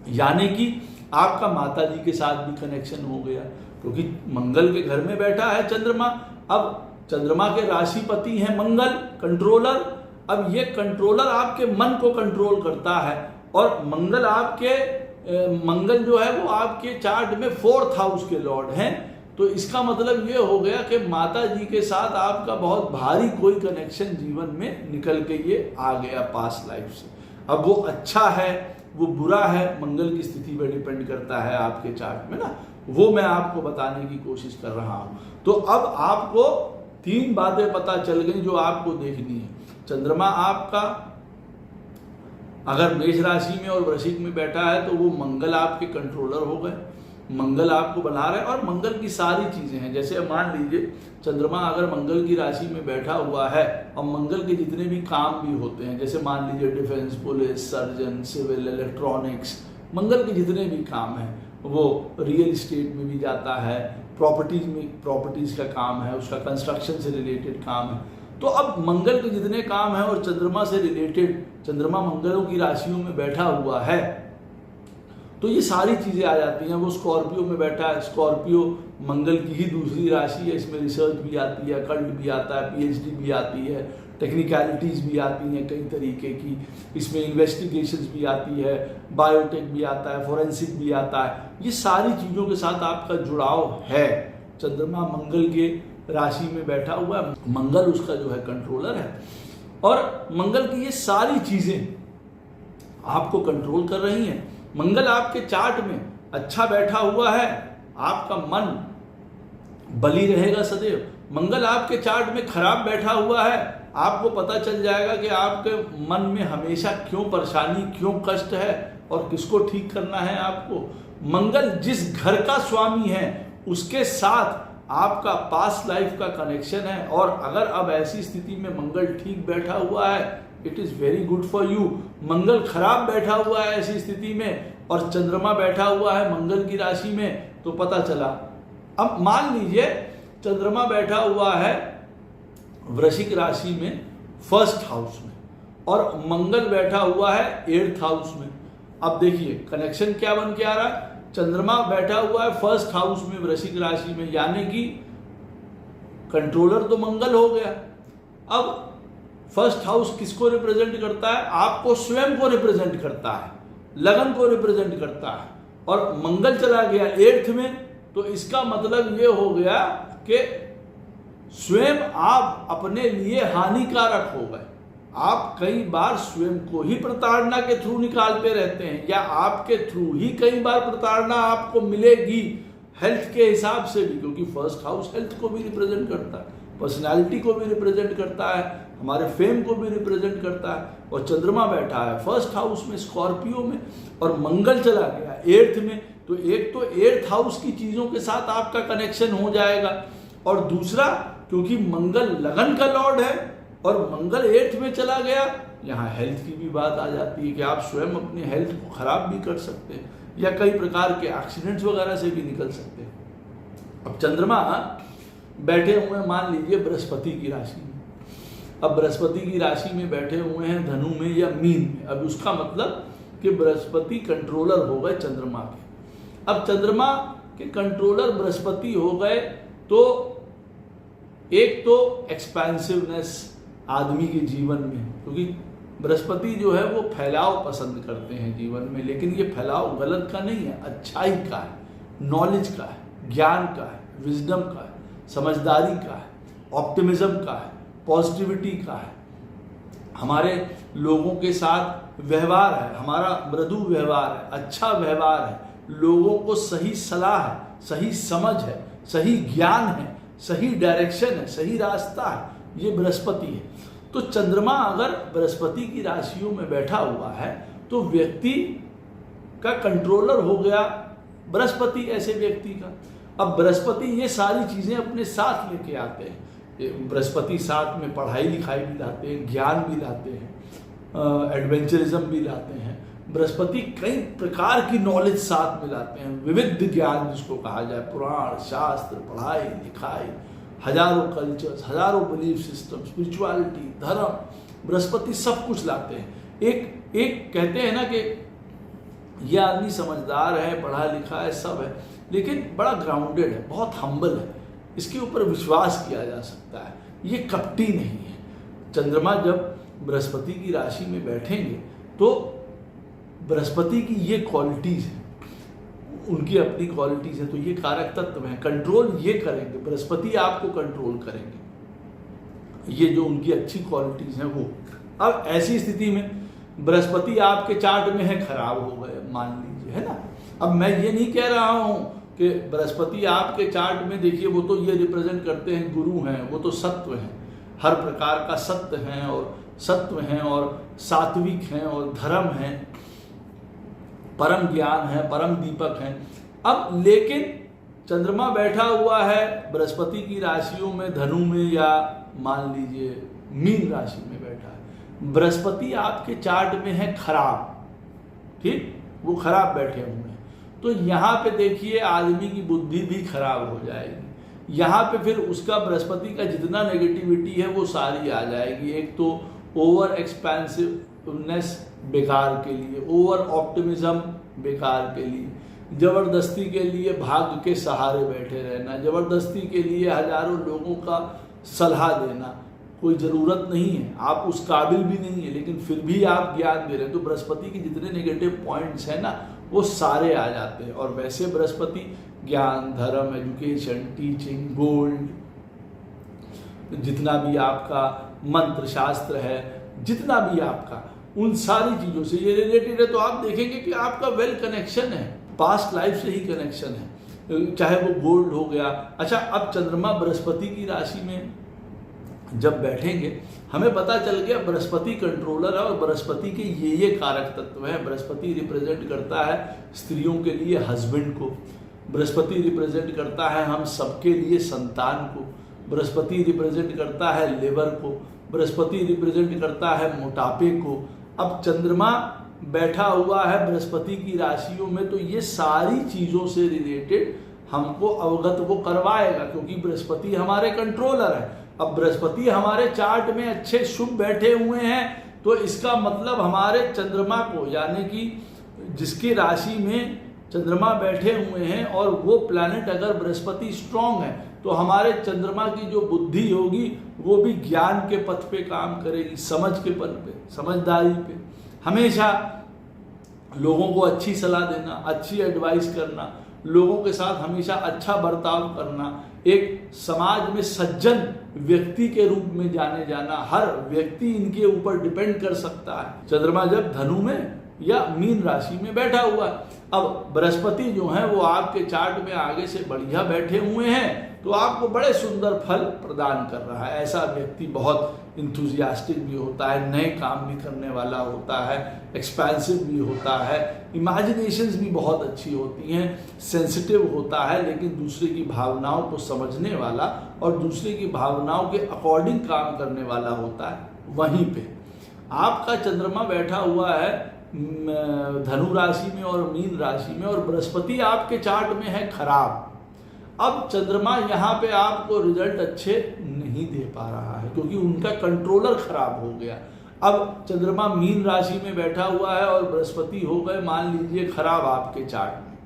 यानी कि आपका माता जी के साथ भी कनेक्शन हो गया, क्योंकि मंगल के घर में बैठा है चंद्रमा। अब चंद्रमा के राशिपति हैं मंगल, कंट्रोलर। अब ये कंट्रोलर आपके मन को कंट्रोल करता है, और मंगल जो है वो आपके चार्ट में 4th हाउस के लॉर्ड हैं। तो इसका मतलब ये हो गया कि माता जी के साथ आपका बहुत भारी कोई कनेक्शन जीवन में निकल के ये आ गया पास्ट लाइफ से। अब वो अच्छा है, वो बुरा है, मंगल की स्थिति पर डिपेंड करता है आपके चार्ट में ना, वो मैं आपको बताने की कोशिश कर रहा हूं। तो अब आपको 3 बातें पता चल गई जो आपको देखनी है। चंद्रमा आपका अगर मेष राशि में और वृश्चिक में बैठा है तो वो मंगल आपके कंट्रोलर हो गए, मंगल आपको बना रहे हैं। और मंगल की सारी चीजें हैं, जैसे मान लीजिए चंद्रमा अगर मंगल की राशि में बैठा हुआ है और मंगल के जितने भी काम भी होते हैं, जैसे मान लीजिए defence, police, surgeon, civil, electronics, Mangal के जितने भी काम हैं वो रियल इस्टेट में भी जाता है, प्रॉपर्टीज का काम है, उसका कंस्ट्रक्शन से रिलेटेड काम है। तो अब मंगल के जितने काम हैं और चंद्रमा से रिलेटेड, चंद्रमा मंगलों की राशियों में बैठा हुआ है तो ये सारी चीजें आ जाती हैं। वो स्कॉर्पियो में बैठा है, स्कॉर्पियो मंगल की ही दूसरी राशि है, इसमें रिसर्च भी आती है, कल्ट भी आता है, पीएचडी भी आती है, टेक्निकलिटीज भी आती हैं कई तरीके की, इसमें इन्वेस्टिगेशंस भी आती है, बायोटेक भी आता है, फोरेंसिक भी आता है। ये सारी चीज़ों के साथ आपका जुड़ाव है। चंद्रमा मंगल के राशि में बैठा हुआ है, मंगल उसका जो है कंट्रोलर है, और मंगल की ये सारी चीज़ें आपको कंट्रोल कर रही हैं। मंगल आपके चार्ट में अच्छा बैठा हुआ है, आपका मन बली रहेगा सदैव। मंगल आपके चार्ट में खराब बैठा हुआ है, आपको पता चल जाएगा कि आपके मन में हमेशा क्यों परेशानी, क्यों कष्ट है और किसको ठीक करना है आपको। मंगल जिस घर का स्वामी है उसके साथ आपका पास्ट लाइफ का कनेक्शन है, और अगर अब ऐसी स्थिति में मंगल ठीक बैठा हुआ है, it is very good for you. Mangal खराब बैठा हुआ है ऐसी स्थिति में और चंद्रमा बैठा हुआ है मंगल की राशि में, तो पता चला। अब मान लीजिए चंद्रमा बैठा हुआ है वृश्चिक राशि में फर्स्ट हाउस में और मंगल बैठा हुआ है 8th हाउस में। अब देखिए कनेक्शन क्या बन के आ रहा है, चंद्रमा बैठा हुआ है फर्स्ट हाउस में वृश्चिक राशि में, यानी कि कंट्रोलर तो मंगल हो गया। अब फर्स्ट हाउस किसको रिप्रेजेंट करता है? आपको स्वयं को रिप्रेजेंट करता है, लगन को रिप्रेजेंट करता है, और मंगल चला गया 8th में, तो इसका मतलब ये हो गया कि स्वयं आप अपने लिए हानिकारक हो गए। आप कई बार स्वयं को ही प्रताड़ना के थ्रू निकालते रहते हैं, या आपके थ्रू ही कई बार प्रताड़ना आपको मिलेगी हेल्थ के हिसाब से भी, क्योंकि फर्स्ट हाउस हेल्थ को भी रिप्रेजेंट करता है, पर्सनालिटी को भी रिप्रेजेंट करता है, हमारे फेम को भी रिप्रेजेंट करता है। और चंद्रमा बैठा है फर्स्ट हाउस में स्कॉर्पियो में, और मंगल चला गया 8th में, तो एक तो 8th हाउस की चीजों के साथ आपका कनेक्शन हो जाएगा, और दूसरा क्योंकि मंगल लगन का लॉर्ड है और मंगल 8th में चला गया, यहाँ हेल्थ की भी बात आ जाती है कि आप स्वयं अपनी हेल्थ को खराब भी कर सकते हैं या कई प्रकार के एक्सीडेंट्स वगैरह से भी निकल सकते हैं। अब चंद्रमा बैठे हुए मान लीजिए बृहस्पति की राशि में, अब बृहस्पति की राशि में बैठे हुए हैं धनु में या मीन में। अब उसका मतलब कि बृहस्पति कंट्रोलर हो गए चंद्रमा के। अब चंद्रमा के कंट्रोलर बृहस्पति हो गए तो एक तो एक्सपेंसिवनेस आदमी के जीवन में, क्योंकि बृहस्पति जो है वो फैलाव पसंद करते हैं जीवन में, लेकिन ये फैलाव गलत का नहीं है, अच्छाई का है, नॉलेज का है, ज्ञान का है, विजडम का है, समझदारी का है, ऑप्टिमिज्म का है, पॉजिटिविटी का है, हमारे लोगों के साथ व्यवहार है, हमारा मृदु व्यवहार है, अच्छा व्यवहार है, लोगों को सही सलाह है, सही समझ है, सही ज्ञान है, सही डायरेक्शन है, सही रास्ता है, ये बृहस्पति है। तो चंद्रमा अगर बृहस्पति की राशियों में बैठा हुआ है तो व्यक्ति का कंट्रोलर हो गया बृहस्पति ऐसे व्यक्ति का। अब बृहस्पति ये सारी चीजें अपने साथ लेके आते हैं, बृहस्पति साथ में पढ़ाई लिखाई भी लाते हैं, ज्ञान भी लाते हैं, एडवेंचरिज्म भी लाते हैं। बृहस्पति कई प्रकार की नॉलेज साथ में लाते हैं, विविध ज्ञान जिसको कहा जाए, पुराण शास्त्र, पढ़ाई लिखाई, हजारों कल्चर्स, हजारों बिलीफ सिस्टम, स्पिरिचुअलिटी, धर्म, बृहस्पति सब कुछ लाते हैं। एक कहते हैं ना कि यह आदमी समझदार है, पढ़ा लिखा है, सब है, लेकिन बड़ा ग्राउंडेड है, बहुत हम्बल है, इसके ऊपर विश्वास किया जा सकता है, ये कपटी नहीं है। चंद्रमा जब बृहस्पति की राशि में बैठेंगे तो बृहस्पति की ये क्वालिटीज है, उनकी अपनी क्वालिटीज है, तो ये कारक तत्व है, कंट्रोल ये करेंगे, बृहस्पति आपको कंट्रोल करेंगे, ये जो उनकी अच्छी क्वालिटीज हैं वो। अब ऐसी स्थिति में बृहस्पति आपके चार्ट में है, खराब हो गए मान लीजिए, है ना। अब मैं ये नहीं कह रहा हूं कि बृहस्पति आपके चार्ट में, देखिए वो तो ये रिप्रेजेंट करते हैं, गुरु हैं, वो तो सत्व हैं, हर प्रकार का सत्य हैं और सत्व हैं और सात्विक हैं और धर्म हैं, परम ज्ञान है, परम दीपक हैं। अब लेकिन चंद्रमा बैठा हुआ है बृहस्पति की राशियों में, धनु में या मान लीजिए मीन राशि में बैठा है। बृहस्पति आपके चार्ट में है खराब, ठीक, वो खराब बैठे हुए हैं। तो यहाँ पे देखिए आदमी की बुद्धि भी खराब हो जाएगी। यहाँ पे फिर उसका बृहस्पति का जितना नेगेटिविटी है वो सारी आ जाएगी। एक तो ओवर एक्सपेंसिवनेस बेकार के लिए, ओवर ऑप्टिमिज्म बेकार के लिए, जबरदस्ती के लिए भाग्य के सहारे बैठे रहना, जबरदस्ती के लिए हजारों लोगों का सलाह देना, कोई ज़रूरत नहीं है, आप उस काबिल भी नहीं है, लेकिन फिर भी आप ज्ञान दे रहे हैं। तो बृहस्पति के जितने नेगेटिव पॉइंट्स हैं ना वो सारे आ जाते हैं। और वैसे बृहस्पति ज्ञान, धर्म, एजुकेशन, टीचिंग, गोल्ड, जितना भी आपका मंत्र शास्त्र है, जितना भी आपका उन सारी चीज़ों से ये रिलेटेड है। तो आप देखेंगे कि आपका वेल कनेक्शन है, पास्ट लाइफ से ही कनेक्शन है, चाहे वो गोल्ड हो गया। अच्छा, अब चंद्रमा बृहस्पति की राशि में जब बैठेंगे हमें पता चल गया बृहस्पति कंट्रोलर है और बृहस्पति के ये कारक तत्व है। बृहस्पति रिप्रेजेंट करता है स्त्रियों के लिए हस्बैंड को, बृहस्पति रिप्रेजेंट करता है हम सबके लिए संतान को, बृहस्पति रिप्रेजेंट करता है लिवर को, बृहस्पति रिप्रेजेंट करता है मोटापे को। अब चंद्रमा बैठा हुआ है बृहस्पति की राशियों में, तो ये सारी चीज़ों से रिलेटेड हमको अवगत वो करवाएगा, क्योंकि बृहस्पति हमारे कंट्रोलर है। अब बृहस्पति हमारे चार्ट में अच्छे शुभ बैठे हुए हैं, तो इसका मतलब हमारे चंद्रमा को, यानी कि जिसकी राशि में चंद्रमा बैठे हुए हैं और वो प्लैनेट अगर बृहस्पति स्ट्रांग है, तो हमारे चंद्रमा की जो बुद्धि होगी वो भी ज्ञान के पथ पे काम करेगी, समझ के पथ पे, समझदारी पे, हमेशा लोगों को अच्छी सलाह देना, अच्छी एडवाइस करना, लोगों के साथ हमेशा अच्छा बर्ताव करना, एक समाज में सज्जन व्यक्ति के रूप में जाने जाना। हर व्यक्ति इनके ऊपर डिपेंड कर सकता है। चंद्रमा जब धनु में या मीन राशि में बैठा हुआ है, अब बृहस्पति जो है वो आपके चार्ट में आगे से बढ़िया बैठे हुए हैं, तो आपको बड़े सुंदर फल प्रदान कर रहा है। ऐसा व्यक्ति बहुत इंथुजियास्टिक भी होता है, नए काम भी करने वाला होता है, एक्सपेंसिव भी होता है, इमेजिनेशंस भी बहुत अच्छी होती हैं, सेंसिटिव होता है, लेकिन दूसरे की भावनाओं को समझने वाला और दूसरे की भावनाओं के अकॉर्डिंग काम करने वाला होता है। वहीं पे आपका चंद्रमा बैठा हुआ है धनु राशि में और मीन राशि में, और बृहस्पति आपके चार्ट में है खराब। अब चंद्रमा यहाँ पे आपको रिजल्ट अच्छे नहीं दे पा रहा है, क्योंकि उनका कंट्रोलर खराब हो गया। अब चंद्रमा मीन राशि में बैठा हुआ है और बृहस्पति हो गए मान लीजिए खराब आपके चार्ट में।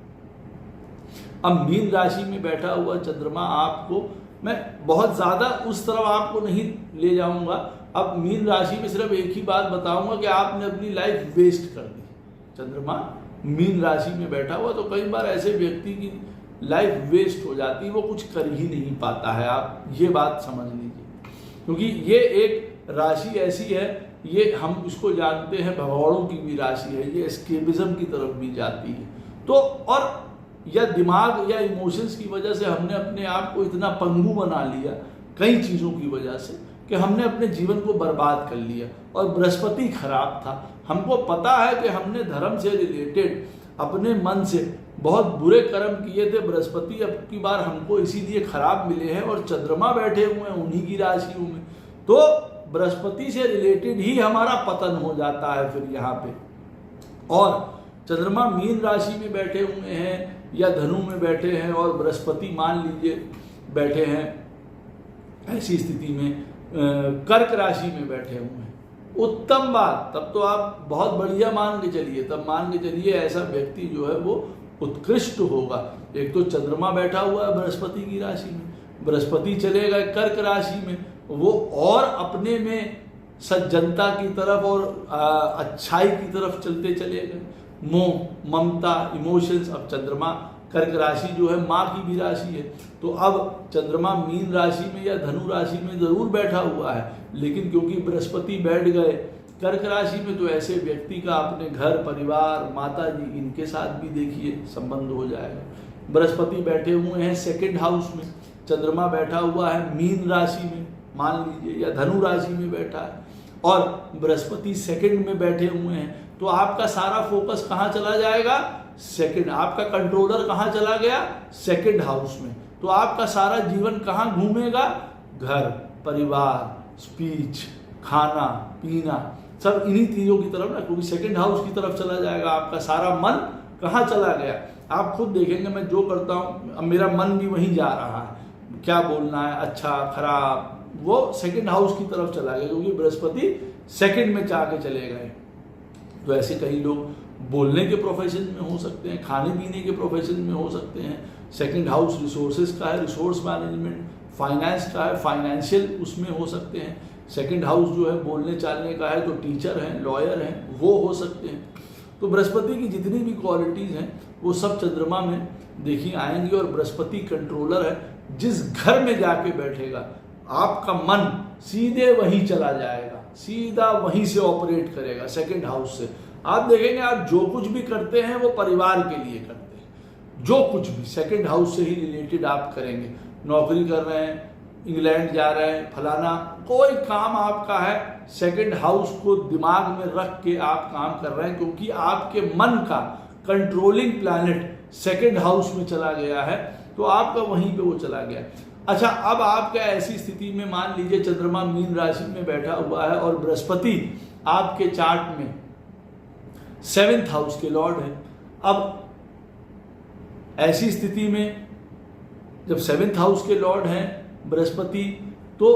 अब मीन राशि में बैठा हुआ चंद्रमा आपको, मैं बहुत ज़्यादा उस तरफ आपको नहीं ले जाऊंगा। अब मीन राशि में सिर्फ एक ही बात बताऊंगा कि आपने अपनी लाइफ वेस्ट कर दी। चंद्रमा मीन राशि में बैठा हुआ, तो कई बार ऐसे व्यक्ति की लाइफ वेस्ट हो जाती है, वो कुछ कर ही नहीं पाता है। आप ये बात समझ लीजिए, क्योंकि ये एक राशि ऐसी है, ये हम इसको जानते हैं भगौड़ों की भी राशि है, ये एस्केपिज्म की तरफ भी जाती है। तो और या दिमाग या इमोशंस की वजह से हमने अपने आप को इतना पंगु बना लिया कई चीज़ों की वजह से कि हमने अपने जीवन को बर्बाद कर लिया। और बृहस्पति खराब था, हमको पता है कि हमने धर्म से रिलेटेड अपने मन से बहुत बुरे कर्म किए थे। बृहस्पति अब की बार हमको इसीलिए खराब मिले हैं, और चंद्रमा बैठे हुए हैं उन्हीं की राशियों में, तो बृहस्पति से रिलेटेड ही हमारा पतन हो जाता है फिर यहाँ पे। और चंद्रमा मीन राशि में बैठे हुए हैं या धनु में बैठे हैं और बृहस्पति मान लीजिए बैठे हैं, ऐसी स्थिति में कर्क राशि में बैठे हुए हैं, उत्तम बात। तब तो आप बहुत बढ़िया मान के चलिए, तब मान के चलिए ऐसा व्यक्ति जो है वो उत्कृष्ट होगा। एक तो चंद्रमा बैठा हुआ है बृहस्पति की राशि में, बृहस्पति चले गए कर्क राशि में, वो और अपने में सज्जनता की तरफ और अच्छाई की तरफ चलते चले गए। मोह, ममता, इमोशंस। अब चंद्रमा कर्क राशि जो है माँ की भी राशि है, तो अब चंद्रमा मीन राशि में या धनु राशि में जरूर बैठा हुआ है, लेकिन क्योंकि बृहस्पति बैठ गए कर्क राशि में, तो ऐसे व्यक्ति का अपने घर परिवार, माता जी, इनके साथ भी देखिए संबंध हो जाएगा। बृहस्पति बैठे हुए हैं सेकंड हाउस में, चंद्रमा बैठा हुआ है मीन राशि में मान लीजिए, या धनु राशि में बैठा है, और बृहस्पति सेकंड में बैठे हुए हैं, तो आपका सारा फोकस कहाँ चला जाएगा? सेकंड। आपका कंट्रोलर कहाँ चला गया? सेकंड हाउस में। तो आपका सारा जीवन कहाँ घूमेगा? घर, परिवार, स्पीच, खाना पीना, सब इन्हीं चीजों की तरफ ना, क्योंकि सेकंड हाउस की तरफ चला जाएगा। आपका सारा मन कहाँ चला गया? आप खुद देखेंगे, मैं जो करता हूँ अब मेरा मन भी वहीं जा रहा है, क्या बोलना है, अच्छा खराब, वो सेकंड हाउस की तरफ चला गया, क्योंकि बृहस्पति सेकंड में जाके चले गए। तो ऐसे कई लोग बोलने के प्रोफेशन में हो सकते हैं, खाने पीने के प्रोफेशन में हो सकते हैं। सेकंड हाउस रिसोर्सेज का है, रिसोर्स मैनेजमेंट, फाइनेंस का है, फाइनेंशियल उसमें हो सकते हैं। सेकंड हाउस जो है बोलने चालने का है, तो टीचर हैं, लॉयर हैं, वो हो सकते हैं। तो बृहस्पति की जितनी भी क्वालिटीज हैं वो सब चंद्रमा में देखी आएंगी। और बृहस्पति कंट्रोलर है, जिस घर में जाके बैठेगा आपका मन सीधे वहीं चला जाएगा, सीधा वहीं से ऑपरेट करेगा, सेकंड हाउस से। आप देखेंगे आप जो कुछ भी करते हैं वो परिवार के लिए करते हैं, जो कुछ भी सेकंड हाउस से ही रिलेटेड आप करेंगे। नौकरी कर रहे हैं, इंग्लैंड जा रहे हैं, फलाना कोई काम आपका है, सेकंड हाउस को दिमाग में रख के आप काम कर रहे हैं, क्योंकि आपके मन का कंट्रोलिंग प्लैनेट सेकंड हाउस में चला गया है, तो आपका वहीं पे वो चला गया। अच्छा, अब आपका ऐसी स्थिति में मान लीजिए चंद्रमा मीन राशि में बैठा हुआ है और बृहस्पति आपके चार्ट में 7th हाउस के लॉर्ड है। अब ऐसी स्थिति में जब 7th हाउस के लॉर्ड हैं बृहस्पति, तो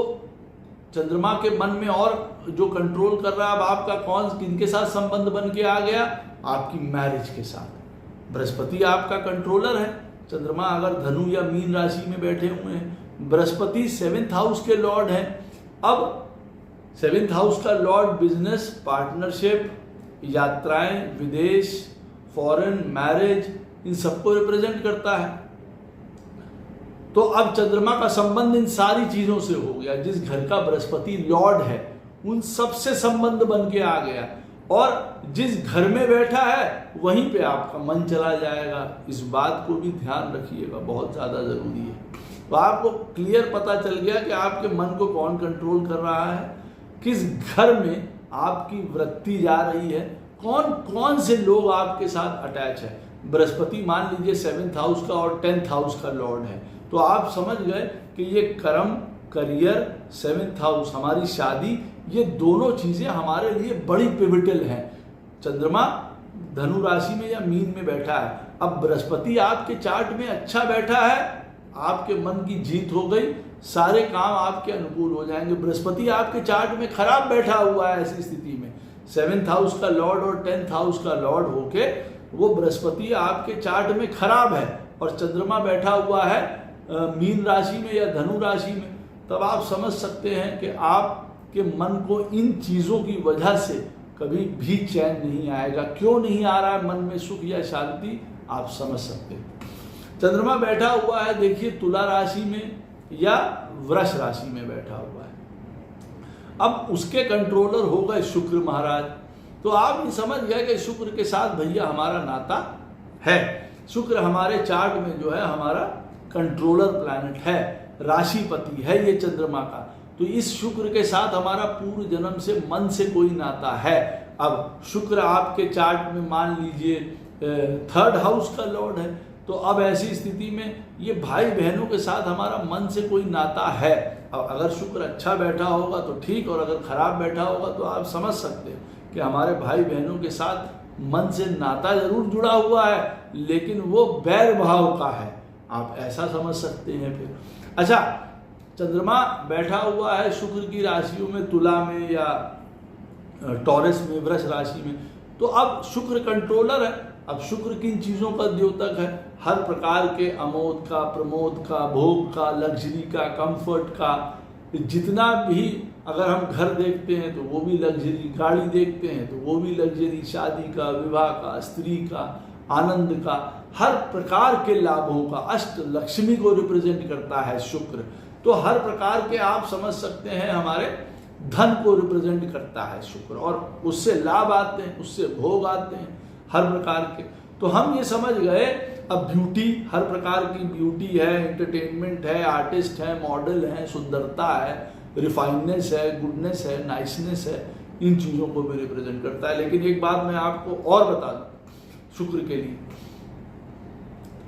चंद्रमा के मन में और जो कंट्रोल कर रहा है, अब आपका कौन किनके साथ संबंध बन के आ गया? आपकी मैरिज के साथ। बृहस्पति आपका कंट्रोलर है। चंद्रमा अगर धनु या मीन राशि में बैठे हुए हैं, बृहस्पति 7th हाउस के लॉर्ड हैं। अब 7th हाउस का लॉर्ड बिजनेस, पार्टनरशिप, यात्राएं, विदेश, फॉरेन, मैरिज, इन सबको रिप्रेजेंट करता है। तो अब चंद्रमा का संबंध इन सारी चीजों से हो गया। जिस घर का बृहस्पति लॉर्ड है उन सबसे संबंध बन के आ गया, और जिस घर में बैठा है वहीं पे आपका मन चला जाएगा। इस बात को भी ध्यान रखिएगा, बहुत ज्यादा जरूरी है। तो आपको क्लियर पता चल गया कि आपके मन को कौन कंट्रोल कर रहा है, किस घर में आपकी वृत्ति जा रही है, कौन कौन से लोग आपके साथ अटैच है। बृहस्पति मान लीजिए 7th हाउस का और 10th हाउस का लॉर्ड है, तो आप समझ गए कि ये कर्म, करियर, 7th हाउस, हमारी शादी, ये दोनों चीजें हमारे लिए बड़ी पिविटल हैं। चंद्रमा धनु राशि में या मीन में बैठा है, अब बृहस्पति आपके चार्ट में अच्छा बैठा है, आपके मन की जीत हो गई, सारे काम आपके अनुकूल हो जाएंगे। बृहस्पति आपके चार्ट में खराब बैठा हुआ है, ऐसी स्थिति में 7th हाउस का लॉर्ड और 10th हाउस का लॉर्ड होके वो बृहस्पति आपके चार्ट में खराब है, और चंद्रमा बैठा हुआ है मीन राशि में या धनु राशि में, तब आप समझ सकते हैं कि आपके मन को इन चीजों की वजह से कभी भी चैन नहीं आएगा। क्यों नहीं आ रहा है मन में सुख या शांति, आप समझ सकते हैं। चंद्रमा बैठा हुआ है देखिए तुला राशि में या वृष राशि में बैठा हुआ है। अब उसके कंट्रोलर हो गए शुक्र महाराज। तो आप ये समझ गए कि शुक्र के साथ भैया हमारा नाता है। शुक्र हमारे चार्ट में जो है हमारा कंट्रोलर प्लैनेट है, राशिपति है ये चंद्रमा का। तो इस शुक्र के साथ हमारा पूर्व जन्म से मन से कोई नाता है। अब शुक्र आपके चार्ट में मान लीजिए 3rd हाउस का लॉर्ड है, तो अब ऐसी स्थिति में ये भाई बहनों के साथ हमारा मन से कोई नाता है। अब अगर शुक्र अच्छा बैठा होगा तो ठीक, और अगर खराब बैठा होगा तो आप समझ सकते हैं कि हमारे भाई बहनों के साथ मन से नाता जरूर जुड़ा हुआ है, लेकिन वो बैर भाव का है, आप ऐसा समझ सकते हैं। फिर अच्छा, चंद्रमा बैठा हुआ है शुक्र की राशियों में, तुला में या टॉरस में, वृष राशि में, तो अब शुक्र कंट्रोलर है। अब शुक्र किन चीजों का द्योतक है? हर प्रकार के अमोद का, प्रमोद का, भोग का, लग्जरी का, कंफर्ट का, जितना भी, अगर हम घर देखते हैं तो वो भी लग्जरी, गाड़ी देखते हैं तो वो भी लग्जरी, शादी का, विवाह का, स्त्री का, आनंद का, हर प्रकार के लाभों का, अष्ट लक्ष्मी को रिप्रेजेंट करता है शुक्र। तो हर प्रकार के आप समझ सकते हैं हमारे धन को रिप्रेजेंट करता है शुक्र, और उससे लाभ आते हैं, उससे भोग आते हैं हर प्रकार के। तो हम ये समझ गए। अब ब्यूटी, हर प्रकार की ब्यूटी है, एंटरटेनमेंट है, आर्टिस्ट है, मॉडल है, सुंदरता है, रिफाइननेस है, गुडनेस है, नाइसनेस है, इन चीज़ों को भी रिप्रेजेंट करता है। लेकिन एक बात मैं आपको और बता दूं शुक्र के लिए,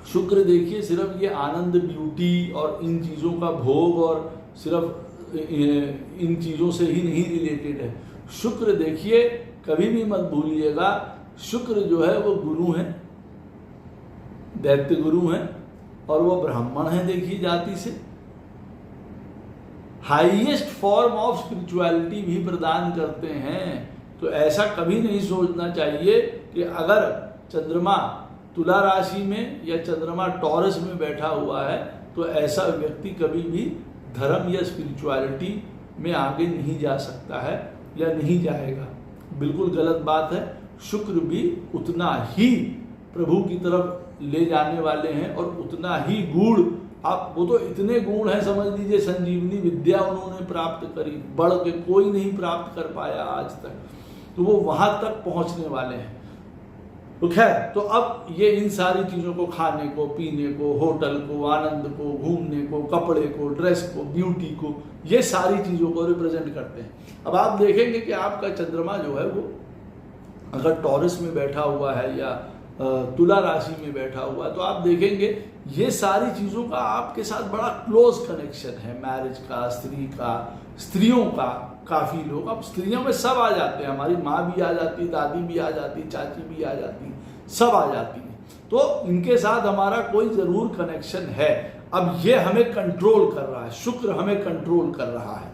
शुक्र देखिए सिर्फ ये आनंद, ब्यूटी और इन चीज़ों का भोग और सिर्फ इन चीज़ों से ही नहीं रिलेटेड है। शुक्र देखिए कभी भी मत भूलिएगा, शुक्र जो है वो गुरु हैं, दैत्य गुरु हैं, और वो ब्राह्मण हैं देखिए जाति से, हाईएस्ट फॉर्म ऑफ स्पिरिचुअलिटी भी प्रदान करते हैं। तो ऐसा कभी नहीं सोचना चाहिए कि अगर चंद्रमा तुला राशि में या चंद्रमा टॉरस में बैठा हुआ है तो ऐसा व्यक्ति कभी भी धर्म या स्पिरिचुअलिटी में आगे नहीं जा सकता है या नहीं जाएगा। बिल्कुल गलत बात है। शुक्र भी उतना ही प्रभु की तरफ ले जाने वाले हैं और उतना ही गुण, आप वो तो इतने गुण हैं, समझ लीजिए संजीवनी विद्या उन्होंने प्राप्त करी, बढ़ के कोई नहीं प्राप्त कर पाया आज तक, तो वो वहां तक पहुंचने वाले हैं। तो खैर, तो अब ये इन सारी चीज़ों को, खाने को, पीने को, होटल को, आनंद को, घूमने को, कपड़े को, ड्रेस को, ब्यूटी को, ये सारी चीज़ों को रिप्रेजेंट करते हैं। अब आप देखेंगे कि आपका चंद्रमा जो है वो अगर टॉरस में बैठा हुआ है या तुला राशि में बैठा हुआ है तो आप देखेंगे ये सारी चीज़ों का आपके साथ बड़ा क्लोज कनेक्शन है। मैरिज का, स्त्री का, स्त्रियों का, काफ़ी लोग, अब स्त्रियों में सब आ जाते हैं, हमारी माँ भी आ जाती, दादी भी आ जाती, चाची भी आ जाती, सब आ जाती हैं, तो इनके साथ हमारा कोई ज़रूर कनेक्शन है। अब ये हमें कंट्रोल कर रहा है, शुक्र हमें कंट्रोल कर रहा है।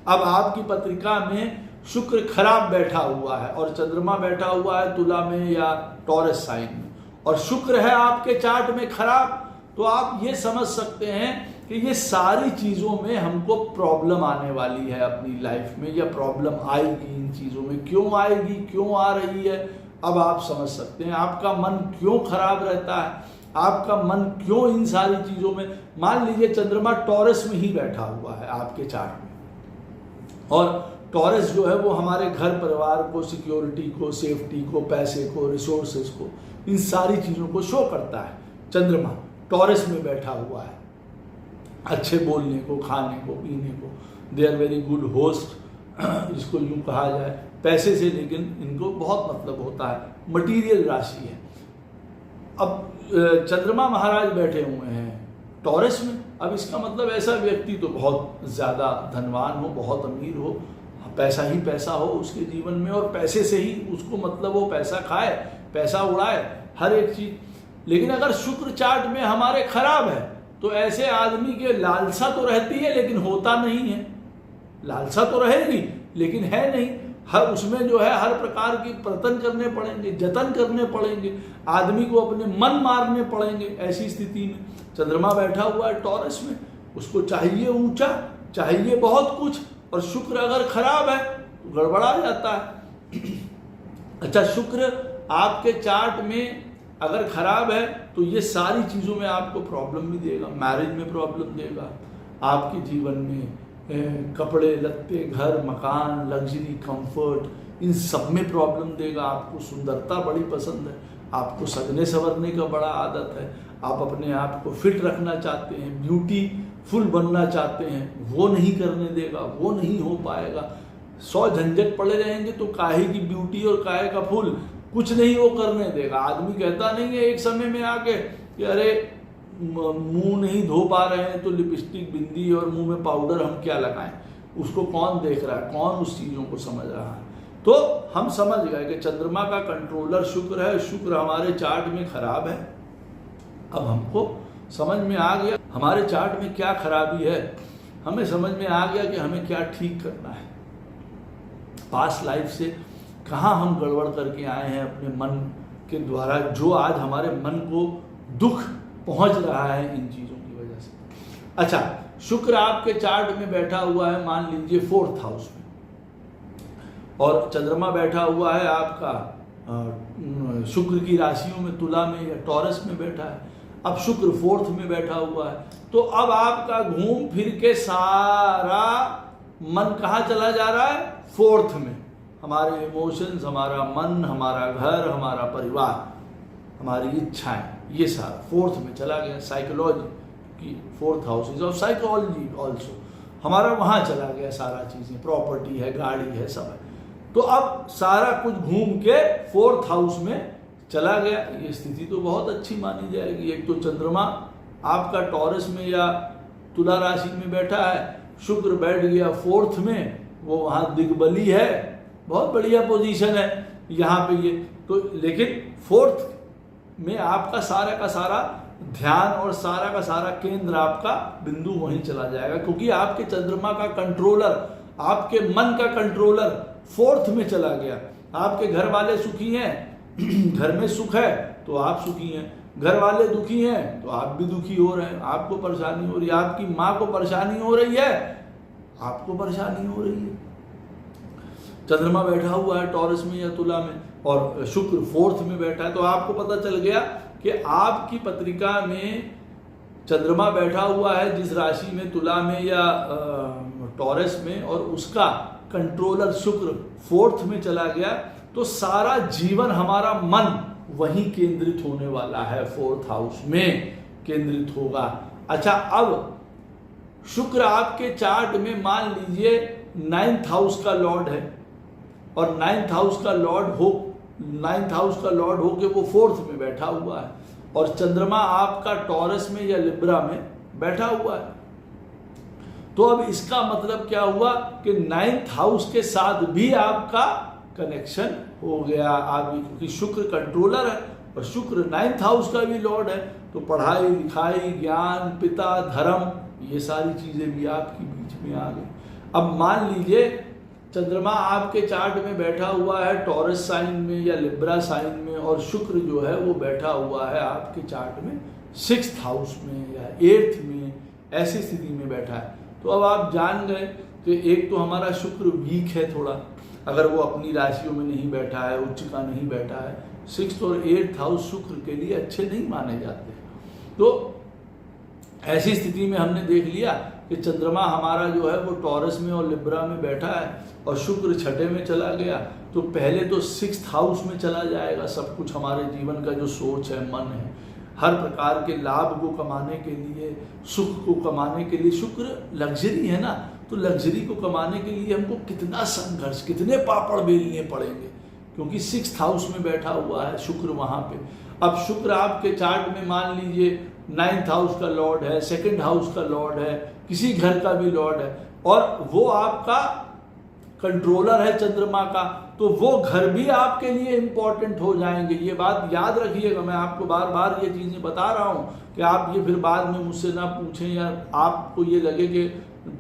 अब आपकी पत्रिका में शुक्र खराब बैठा हुआ है और चंद्रमा बैठा हुआ है तुला में या टॉरस साइन में, और शुक्र है आपके चार्ट में खराब, तो आप ये समझ सकते हैं कि ये सारी चीज़ों में हमको प्रॉब्लम आने वाली है अपनी लाइफ में, या प्रॉब्लम आएगी इन चीज़ों में। क्यों आएगी, क्यों आ रही है, अब आप समझ सकते हैं। आपका मन क्यों खराब रहता है, आपका मन क्यों इन सारी चीज़ों में, मान लीजिए चंद्रमा टॉरस में ही बैठा हुआ है आपके चार्ट में, और टॉरस जो है वो हमारे घर परिवार को, सिक्योरिटी को, सेफ्टी को, पैसे को, रिसोर्सेज को, इन सारी चीज़ों को शो करता है। चंद्रमा टॉरस में बैठा हुआ है, अच्छे बोलने को, खाने को, पीने को, they are very good host, इसको यूँ कहा जाए, पैसे से लेकिन इनको बहुत मतलब होता है, मटीरियल राशि है। अब चंद्रमा महाराज बैठे हुए हैं टॉरस में, अब इसका मतलब ऐसा व्यक्ति तो बहुत ज़्यादा धनवान हो, बहुत अमीर हो, पैसा ही पैसा हो उसके जीवन में, और पैसे से ही उसको मतलब वो पैसा खाए, पैसा उड़ाए, हर एक चीज़। लेकिन अगर शुक्र चार्ट में हमारे खराब है तो ऐसे आदमी के लालसा तो रहती है लेकिन होता नहीं है, लालसा तो रहेगी लेकिन है नहीं, हर उसमें जो है हर प्रकार की प्रयत्न करने पड़ेंगे, जतन करने पड़ेंगे, आदमी को अपने मन मारने पड़ेंगे। ऐसी स्थिति में चंद्रमा बैठा हुआ है टॉरस में, उसको चाहिए ऊंचा, चाहिए बहुत कुछ, और शुक्र अगर खराब है तो गड़बड़ा जाता है। अच्छा, शुक्र आपके चार्ट में अगर खराब है तो ये सारी चीज़ों में आपको प्रॉब्लम भी देगा, मैरिज में प्रॉब्लम देगा, आपके जीवन में कपड़े लत्ते, घर मकान, लग्जरी, कंफर्ट, इन सब में प्रॉब्लम देगा। आपको सुंदरता बड़ी पसंद है, आपको सजने संवरने का बड़ा आदत है, आप अपने आप को फिट रखना चाहते हैं, ब्यूटीफुल बनना चाहते हैं, वो नहीं करने देगा, वो नहीं हो पाएगा। 100 झंझट पड़े रहेंगे तो काहे की ब्यूटी और काहे का फूल, कुछ नहीं वो करने देगा। आदमी कहता नहीं है एक समय में आके कि अरे मुंह नहीं धो पा रहे हैं तो लिपस्टिक, बिंदी और मुंह में पाउडर हम क्या लगाएं, उसको कौन देख रहा है, कौन उस चीज़ों को समझ रहा है। तो हम समझ गए कि चंद्रमा का कंट्रोलर शुक्र है, शुक्र हमारे चार्ट में खराब है। अब हमको समझ में आ गया हमारे चार्ट में क्या खराबी है, हमें समझ में आ गया कि हमें क्या ठीक करना है, पास्ट लाइफ से कहाँ हम गड़बड़ करके आए हैं अपने मन के द्वारा, जो आज हमारे मन को दुख पहुंच रहा है इन चीज़ों की वजह से। अच्छा, शुक्र आपके चार्ट में बैठा हुआ है मान लीजिए 4th हाउस में, और चंद्रमा बैठा हुआ है आपका शुक्र की राशियों में, तुला में या टॉरस में बैठा है। अब शुक्र 4th में बैठा हुआ है, तो अब आपका घूम फिर के सारा मन कहाँ चला जा रहा है, 4th में। हमारे इमोशंस, हमारा मन, हमारा घर, हमारा परिवार, हमारी इच्छाएं, ये सारा 4th में चला गया। साइकोलॉजी की 4th house is of psychology also, हमारा वहाँ चला गया सारा चीज़ें, प्रॉपर्टी है, गाड़ी है, सब है। तो अब सारा कुछ घूम के 4th हाउस में चला गया। ये स्थिति तो बहुत अच्छी मानी जाएगी। एक तो चंद्रमा आपका टॉरस में या तुला राशि में बैठा है, शुक्र बैठ गया 4th में, वो वहाँ दिग्बली है, बहुत बढ़िया पोजीशन है यहाँ पे ये तो। लेकिन 4th में आपका सारा का सारा ध्यान और सारा का सारा केंद्र आपका बिंदु वहीं चला जाएगा, क्योंकि आपके चंद्रमा का कंट्रोलर, आपके मन का कंट्रोलर 4th में चला गया। आपके घर वाले सुखी हैं, घर में सुख है तो आप सुखी हैं, घर वाले दुखी हैं तो आप भी दुखी हो रहे हैं, आपको परेशानी हो रही है, आपकी माँ को परेशानी हो रही है, आपको परेशानी हो रही है। चंद्रमा बैठा हुआ है टॉरस में या तुला में और शुक्र 4th में बैठा है, तो आपको पता चल गया कि आपकी पत्रिका में चंद्रमा बैठा हुआ है जिस राशि में, तुला में या टॉरस में, और उसका कंट्रोलर शुक्र 4th में चला गया, तो सारा जीवन हमारा मन वहीं केंद्रित होने वाला है, 4th हाउस में केंद्रित होगा। अच्छा, अब शुक्र आपके चार्ट में मान लीजिए 9th हाउस का लॉर्ड है और 9th हाउस का लॉर्ड हो के वो 4th में बैठा हुआ है, और चंद्रमा आपका टॉरस में या लिब्रा में बैठा हुआ है। तो अब इसका मतलब क्या हुआ कि 9th हाउस के साथ भी आपका कनेक्शन हो गया। आप, क्योंकि शुक्र कंट्रोलर है और शुक्र 9th हाउस का भी लॉर्ड है, तो पढ़ाई लिखाई, ज्ञान, पिता, धर्म, ये सारी चीजें भी आपकी बीच में आ गई। अब मान लीजिए चंद्रमा आपके चार्ट में बैठा हुआ है टॉरस साइन में या लिब्रा साइन में, और शुक्र जो है वो बैठा हुआ है आपके चार्ट में 6th हाउस में या 8th में, ऐसी स्थिति में बैठा है। तो अब आप जान गए कि एक तो हमारा शुक्र वीक है थोड़ा, अगर वो अपनी राशियों में नहीं बैठा है, उच्च का नहीं बैठा है। 6th और 8th हाउस शुक्र के लिए अच्छे नहीं माने जाते। तो ऐसी स्थिति में हमने देख लिया कि चंद्रमा हमारा जो है वो टॉरस में और लिब्रा में बैठा है और शुक्र 6ठे में चला गया, तो पहले तो 6th हाउस में चला जाएगा सब कुछ। हमारे जीवन का जो सोच है, मन है, हर प्रकार के लाभ को कमाने के लिए, सुख को कमाने के लिए, शुक्र लग्जरी है ना, तो लग्जरी को कमाने के लिए हमको कितना संघर्ष, कितने पापड़ बेलने पड़ेंगे, क्योंकि 6th हाउस में बैठा हुआ है शुक्र वहां पे। अब शुक्र आपके चार्ट में मान लीजिए 9th हाउस का लॉर्ड है, 2nd हाउस का लॉर्ड है, किसी घर का भी लॉर्ड है, और वो आपका कंट्रोलर है चंद्रमा का, तो वो घर भी आपके लिए इंपॉर्टेंट हो जाएंगे। ये बात याद रखिएगा, मैं आपको बार बार ये चीजें बता रहा हूँ कि आप ये फिर बाद में मुझसे ना पूछें या आपको ये लगे कि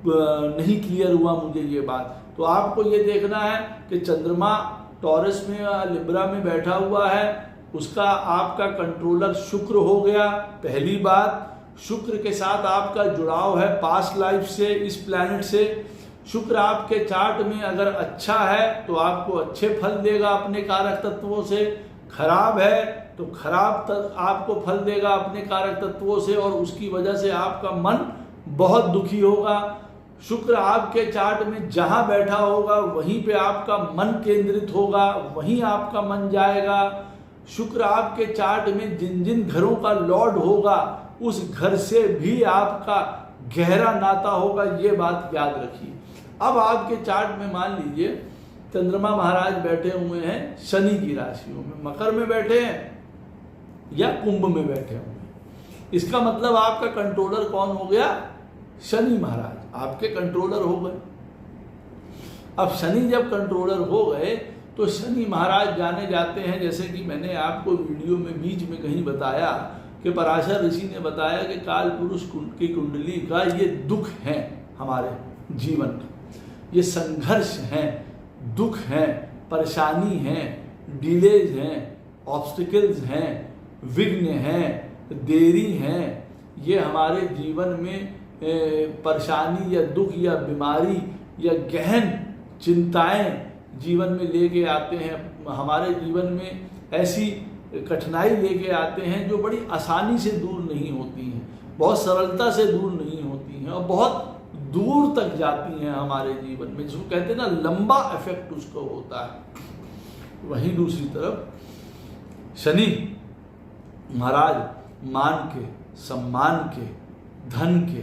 नहीं क्लियर हुआ मुझे ये बात। तो आपको ये देखना है कि चंद्रमा टॉरस में या लिब्रा में बैठा हुआ है, उसका आपका कंट्रोलर शुक्र हो गया। पहली बात, शुक्र के साथ आपका जुड़ाव है पास्ट लाइफ से, इस प्लैनेट से। शुक्र आपके चार्ट में अगर अच्छा है तो आपको अच्छे फल देगा अपने कारक तत्वों से, खराब है तो खराब आपको फल देगा अपने कारक तत्वों से, और उसकी वजह से आपका मन बहुत दुखी होगा। शुक्र आपके चार्ट में जहां बैठा होगा वहीं पे आपका मन केंद्रित होगा, वहीं आपका मन जाएगा। शुक्र आपके चार्ट में जिन जिन घरों का लॉर्ड होगा उस घर से भी आपका गहरा नाता होगा, ये बात याद रखिए। अब आपके चार्ट में मान लीजिए चंद्रमा महाराज बैठे हुए हैं शनि की राशियों में, मकर में बैठे हैं या कुंभ में बैठे हुए हैं, इसका मतलब आपका कंट्रोलर कौन हो गया? शनि महाराज आपके कंट्रोलर हो गए। अब शनि जब कंट्रोलर हो गए तो शनि महाराज जाने जाते हैं, जैसे कि मैंने आपको वीडियो में बीच में कहीं बताया कि पराशर ऋषि ने बताया कि काल पुरुष की कुंडली का ये दुख है हमारे जीवन का, ये संघर्ष हैं, दुख हैं, परेशानी हैं, डिलेज हैं, ऑब्स्टिकल्स हैं, विघ्न हैं, देरी हैं, ये हमारे जीवन में परेशानी या दुख या बीमारी या गहन चिंताएं जीवन में लेके आते हैं। हमारे जीवन में ऐसी कठिनाई लेके आते हैं जो बड़ी आसानी से दूर नहीं होती हैं, बहुत सरलता से दूर नहीं होती हैं और बहुत दूर तक जाती हैं हमारे जीवन में, जिसको कहते हैं ना लंबा इफेक्ट उसको होता है। वहीं दूसरी तरफ शनि महाराज मान के, सम्मान के, धन के,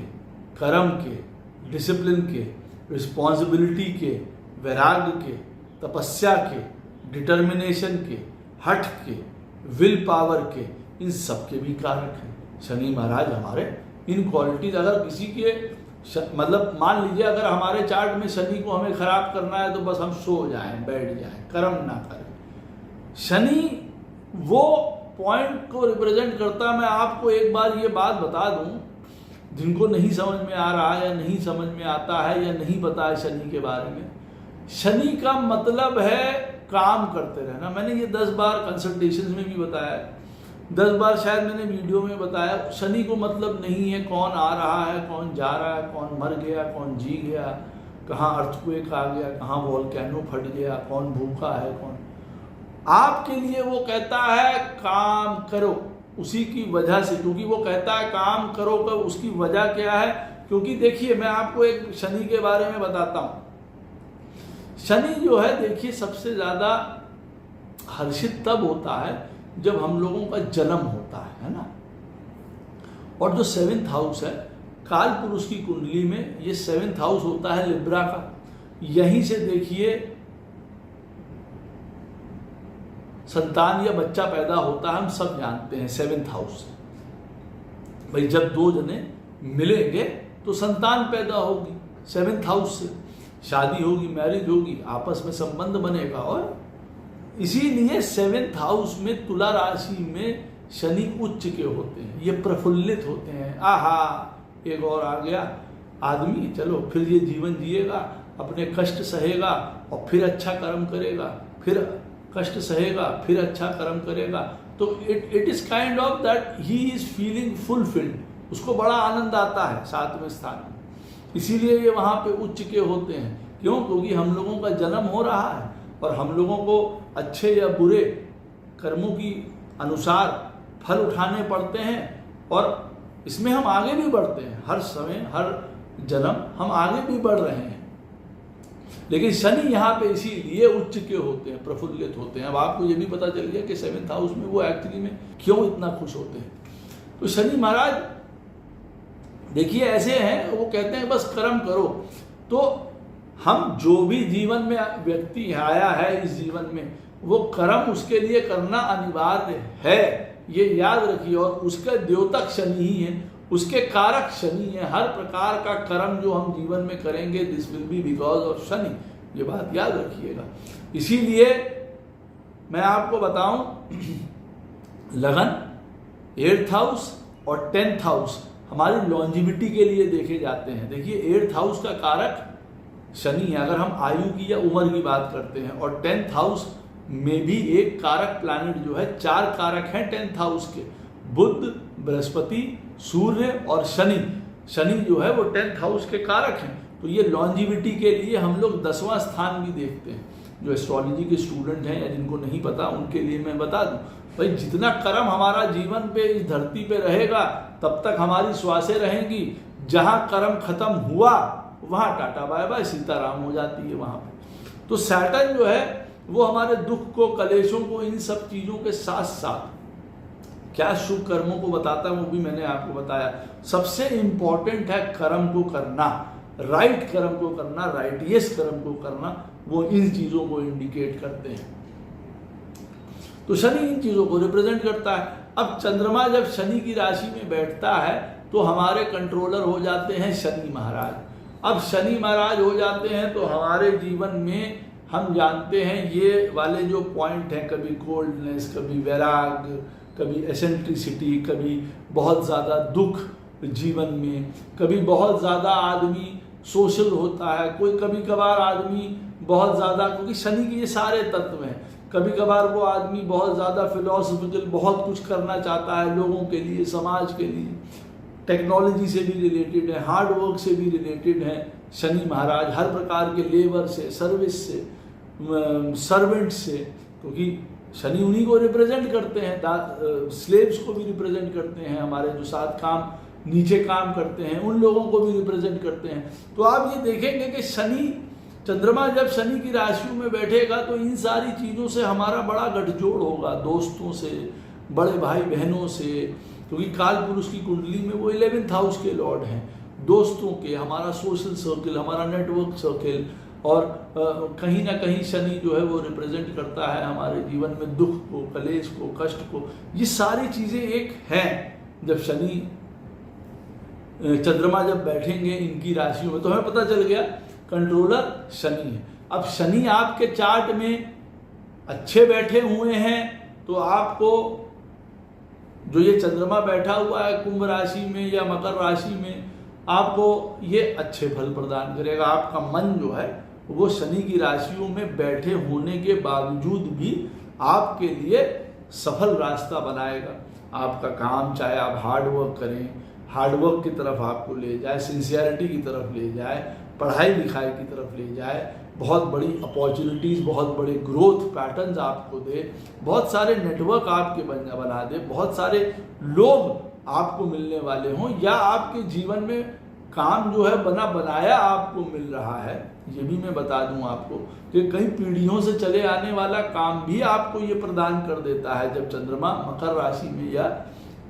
कर्म के, डिसिप्लिन के, रिस्पॉन्सिबिलिटी के, वैराग्य के, तपस्या के, डिटर्मिनेशन के, हठ के, विल पावर के, इन सब के भी कारक हैं। शनि महाराज हमारे इन क्वालिटीज, अगर किसी के मतलब मान लीजिए अगर हमारे चार्ट में शनि को हमें खराब करना है तो बस हम सो जाएं, बैठ जाएं, कर्म ना करें। शनि वो पॉइंट को रिप्रेजेंट करता है। मैं आपको एक बार ये बात बता दूं, जिनको नहीं समझ में आ रहा है या नहीं समझ में आता है या नहीं पता है शनि के बारे में, शनि का मतलब है काम करते रहना। मैंने ये 10 बार कंसल्टेशंस में भी बताया, 10 बार शायद मैंने वीडियो में बताया। शनि को मतलब नहीं है कौन आ रहा है, कौन जा रहा है, कौन मर गया, कौन जी गया, कहाँ अर्थक्वेक आ गया, कहाँ वोल्केनो फट गया, कौन भूखा है, कौन। आपके लिए वो कहता है काम करो, उसी की वजह से, क्योंकि वो कहता है काम करो का उसकी वजह क्या है, क्योंकि देखिए मैं आपको एक शनि के बारे में बताता हूँ। शनि जो है देखिए सबसे ज़्यादा हर्षित तब होता है जब हम लोगों का जन्म होता है ना। और जो 7th हाउस है काल पुरुष की कुंडली में, ये 7th हाउस होता है लिब्रा का। यहीं से देखिए संतान या बच्चा पैदा होता है, हम सब जानते हैं 7th हाउस से। भाई जब 2 जने मिलेंगे तो संतान पैदा होगी, 7th हाउस से शादी होगी, मैरिज होगी, आपस में संबंध बनेगा। और इसीलिए 7th हाउस में तुला राशि में शनि उच्च के होते हैं, ये प्रफुल्लित होते हैं। आहा एक और आ गया आदमी, चलो फिर ये जीवन जिएगा, अपने कष्ट सहेगा और फिर अच्छा कर्म करेगा, फिर कष्ट सहेगा, फिर अच्छा कर्म करेगा। तो it is kind of that he is feeling fulfilled, उसको बड़ा आनंद आता है 7वें स्थान में। इसीलिए ये वहाँ पे उच्च के होते हैं। क्यों? क्योंकि हम लोगों का जन्म हो रहा है और हम लोगों को अच्छे या बुरे कर्मों की अनुसार फल उठाने पड़ते हैं और इसमें हम आगे भी बढ़ते हैं। हर समय हर जन्म हम आगे भी बढ़ रहे हैं। लेकिन शनि यहाँ पे इसीलिए उच्च के होते हैं, प्रफुल्लित होते हैं। अब आपको ये भी पता चल गया कि 7th हाउस में वो एक्चुअली में क्यों इतना खुश होते हैं। तो शनि महाराज देखिए ऐसे हैं, वो कहते हैं बस कर्म करो। तो हम जो भी जीवन में व्यक्ति आया है इस जीवन में, वो कर्म उसके लिए करना अनिवार्य है, ये याद रखिए। और उसका द्योतक शनि ही है, उसके कारक शनि है। हर प्रकार का कर्म जो हम जीवन में करेंगे, this will be because of Shani, ये बात याद रखिएगा। इसीलिए मैं आपको बताऊं, लगन 8th हाउस और 10th हाउस हमारी लॉन्जिविटी के लिए देखे जाते हैं। देखिए 8th हाउस का कारक शनि है, अगर हम आयु की या उम्र की बात करते हैं। और 10th हाउस में भी एक कारक प्लैनेट जो है, 4 कारक हैं 10th हाउस के, बुध, बृहस्पति, सूर्य और शनि। शनि जो है वो 10th हाउस के कारक हैं। तो ये लॉन्जिविटी के लिए हम लोग 10वां स्थान भी देखते हैं। जो एस्ट्रोलॉजी के स्टूडेंट हैं या जिनको नहीं पता उनके लिए मैं बता दूं, भाई जितना कर्म हमारा जीवन पे इस धरती पे रहेगा तब तक हमारी श्वासें रहेंगी। जहां कर्म खत्म हुआ वहां टाटा बाय बाय सीताराम हो जाती है वहां पे। तो सैटर्न जो है वो हमारे दुख को, कलेशों को, इन सब चीजों के साथ साथ क्या शुभ कर्मों को बताता है वो भी मैंने आपको बताया। सबसे इंपॉर्टेंट है कर्म को करना, राइट कर्म को करना, राइटियस कर्म को करना, वो इन चीजों को इंडिकेट करते हैं। तो शनि इन चीजों को रिप्रेजेंट करता है। अब चंद्रमा जब शनि की राशि में बैठता है तो हमारे कंट्रोलर हो जाते हैं शनि महाराज। अब शनि महाराज हो जाते हैं तो हमारे जीवन में हम जानते हैं ये वाले जो पॉइंट हैं, कभी कोल्डनेस, कभी वैराग, कभी एसेंट्रिसिटी, कभी बहुत ज़्यादा दुख जीवन में, कभी बहुत ज़्यादा आदमी सोशल होता है, कोई कभी कभार आदमी बहुत ज़्यादा, क्योंकि शनि के ये सारे तत्व हैं, कभी कभार वो आदमी बहुत ज़्यादा फिलोसफिकल, बहुत कुछ करना चाहता है लोगों के लिए, समाज के लिए, टेक्नोलॉजी से भी रिलेटेड है, हार्ड वर्क से भी रिलेटेड है शनि महाराज, हर प्रकार के लेबर से, सर्विस से, सर्वेंट से, क्योंकि शनि उन्हीं को रिप्रेजेंट करते हैं, स्लेव्स को भी रिप्रेजेंट करते हैं, हमारे जो साथ काम नीचे काम करते हैं उन लोगों को भी रिप्रेजेंट करते हैं। तो आप ये देखेंगे कि शनि, चंद्रमा जब शनि की राशियों में बैठेगा तो इन सारी चीज़ों से हमारा बड़ा गठजोड़ होगा, दोस्तों से, बड़े भाई बहनों से, क्योंकि काल पुरुष की कुंडली में वो 11th हाउस के लॉर्ड हैं, दोस्तों के, हमारा सोशल सर्किल, हमारा नेटवर्क सर्किल, और कहीं ना कहीं शनि जो है वो रिप्रेजेंट करता है हमारे जीवन में दुख को, कलेश को, कष्ट को। ये सारी चीज़ें एक हैं। जब शनि चंद्रमा जब बैठेंगे इनकी राशियों में तो हमें पता चल गया कंट्रोलर शनि है। अब शनि आपके चार्ट में अच्छे बैठे हुए हैं तो आपको जो ये चंद्रमा बैठा हुआ है कुंभ राशि में या मकर राशि में, आपको ये अच्छे फल प्रदान करेगा। आपका मन जो है वो शनि की राशियों में बैठे होने के बावजूद भी आपके लिए सफल रास्ता बनाएगा। आपका काम चाहे आप हार्ड वर्क करें, हार्ड वर्क की तरफ आपको ले जाए, सिंसियरिटी की तरफ ले जाए, पढ़ाई लिखाई की तरफ ले जाए, बहुत बड़ी अपॉर्चुनिटीज़, बहुत बड़े ग्रोथ पैटर्न्स आपको दे, बहुत सारे नेटवर्क आपके बना दे, बहुत सारे लोग आपको मिलने वाले हों, या आपके जीवन में काम जो है बना बनाया आपको मिल रहा है। ये भी मैं बता दूं आपको कि कई पीढ़ियों से चले आने वाला काम भी आपको ये प्रदान कर देता है जब चंद्रमा मकर राशि में या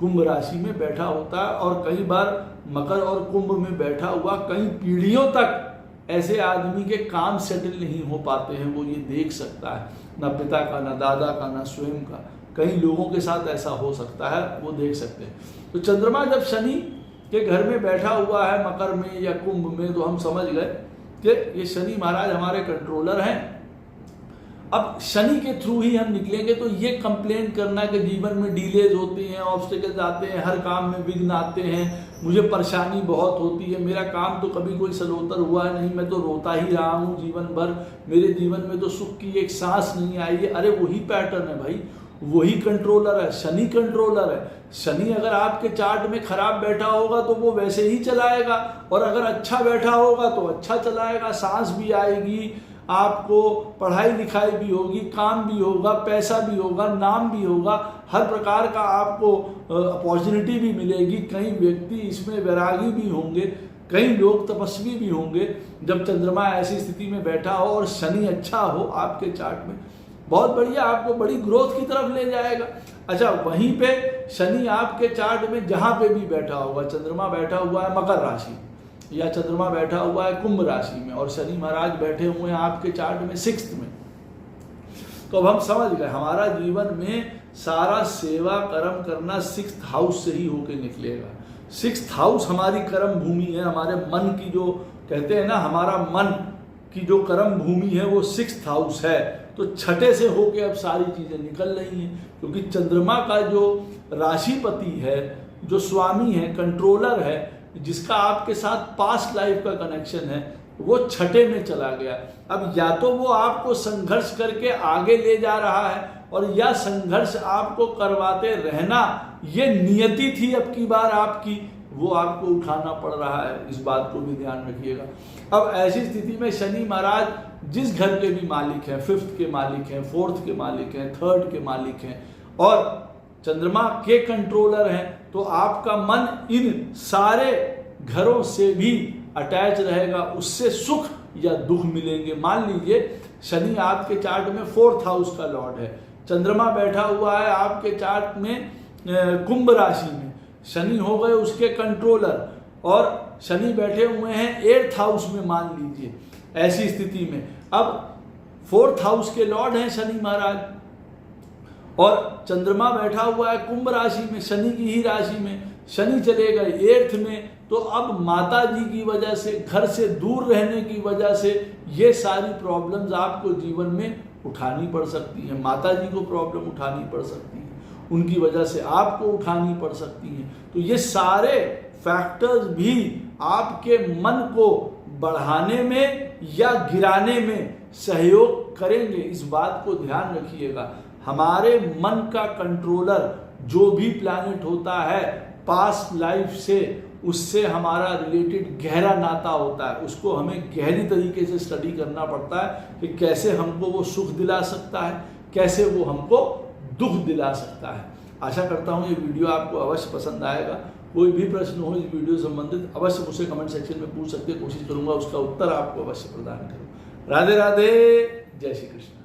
कुंभ राशि में बैठा होता है। और कई बार मकर और कुंभ में बैठा हुआ कई पीढ़ियों तक ऐसे आदमी के काम सेटल नहीं हो पाते हैं, वो ये देख सकता है, ना पिता का, ना दादा का, ना स्वयं का। कई लोगों के साथ ऐसा हो सकता है, वो देख सकते हैं। तो चंद्रमा जब शनि के घर में बैठा हुआ है मकर में या कुंभ में, तो हम समझ गए कि ये शनि महाराज हमारे कंट्रोलर हैं। अब शनि के थ्रू ही हम निकलेंगे तो ये कंप्लेन करना कि जीवन में डिलेज होते हैं, ऑब्स्टेकल्स आते हैं, हर काम में विघ्न आते हैं, मुझे परेशानी बहुत होती है, मेरा काम तो कभी कोई सलोतर हुआ नहीं, मैं तो रोता ही रहा हूँ जीवन भर, मेरे जीवन में तो सुख की एक सांस नहीं आई है। अरे वही पैटर्न है भाई, वही कंट्रोलर है, शनि कंट्रोलर है। शनि अगर आपके चार्ट में खराब बैठा होगा तो वो वैसे ही चलाएगा, और अगर अच्छा बैठा होगा तो अच्छा चलाएगा। सांस भी आएगी, आपको पढ़ाई लिखाई भी होगी, काम भी होगा, पैसा भी होगा, नाम भी होगा, हर प्रकार का आपको अपॉर्चुनिटी भी मिलेगी। कई व्यक्ति इसमें वैरागी भी होंगे, कई लोग तपस्वी भी होंगे। जब चंद्रमा ऐसी स्थिति में बैठा हो और शनि अच्छा हो आपके चार्ट में, बहुत बढ़िया, आपको बड़ी ग्रोथ की तरफ ले जाएगा। अच्छा, वहीं पे शनि आपके चार्ट में जहां पे भी बैठा होगा, चंद्रमा बैठा हुआ है मकर राशि या चंद्रमा बैठा हुआ है कुंभ राशि में और शनि महाराज बैठे हुए हैं आपके चार्ट में 6th में, तो अब हम समझ गए हमारा जीवन में सारा सेवा कर्म करना 6th हाउस से ही होके निकलेगा। 6th हाउस हमारी कर्म भूमि है। हमारे मन की जो कहते हैं ना, हमारा मन की जो कर्म भूमि है वो 6th हाउस है। तो छठे से होके अब सारी चीजें निकल रही हैं, क्योंकि चंद्रमा का जो राशिपति है, जो स्वामी है, कंट्रोलर है, जिसका आपके साथ पास्ट लाइफ का कनेक्शन है, वो छठे में चला गया। अब या तो वो आपको संघर्ष करके आगे ले जा रहा है, और या संघर्ष आपको करवाते रहना ये नियति थी अब की बार आपकी, वो आपको उठाना पड़ रहा है। इस बात को भी ध्यान रखिएगा। अब ऐसी स्थिति में शनि महाराज जिस घर के भी मालिक हैं, 5th के मालिक हैं, 4th के मालिक हैं, 3rd के मालिक हैं, और चंद्रमा के कंट्रोलर हैं, तो आपका मन इन सारे घरों से भी अटैच रहेगा, उससे सुख या दुख मिलेंगे। मान लीजिए शनि आपके चार्ट में 4th हाउस का लॉर्ड है, चंद्रमा बैठा हुआ है आपके चार्ट में कुंभ राशि में, शनि हो गए उसके कंट्रोलर, और शनि बैठे हुए हैं 8th हाउस में मान लीजिए। ऐसी स्थिति में अब 4th हाउस के लॉर्ड हैं शनि महाराज, और चंद्रमा बैठा हुआ है कुंभ राशि में, शनि की ही राशि में, शनि चले गए 8th में। तो अब माता जी की वजह से, घर से दूर रहने की वजह से ये सारी प्रॉब्लम्स आपको जीवन में उठानी पड़ सकती हैं। माता जी को प्रॉब्लम उठानी पड़ सकती है, उनकी वजह से आपको उठानी पड़ सकती हैं। तो ये सारे फैक्टर्स भी आपके मन को बढ़ाने में या गिराने में सहयोग करेंगे। इस बात को ध्यान रखिएगा। हमारे मन का कंट्रोलर जो भी प्लैनेट होता है, पास्ट लाइफ से उससे हमारा रिलेटेड गहरा नाता होता है। उसको हमें गहरी तरीके से स्टडी करना पड़ता है कि कैसे हमको वो सुख दिला सकता है, कैसे वो हमको दुख दिला सकता है। आशा करता हूँ ये वीडियो आपको अवश्य पसंद आएगा। कोई भी प्रश्न हो इस वीडियो संबंधित अवश्य मुझसे कमेंट सेक्शन में पूछ सकते, कोशिश करूंगा उसका उत्तर आपको अवश्य प्रदान करूँ। राधे राधे, जय श्री कृष्ण।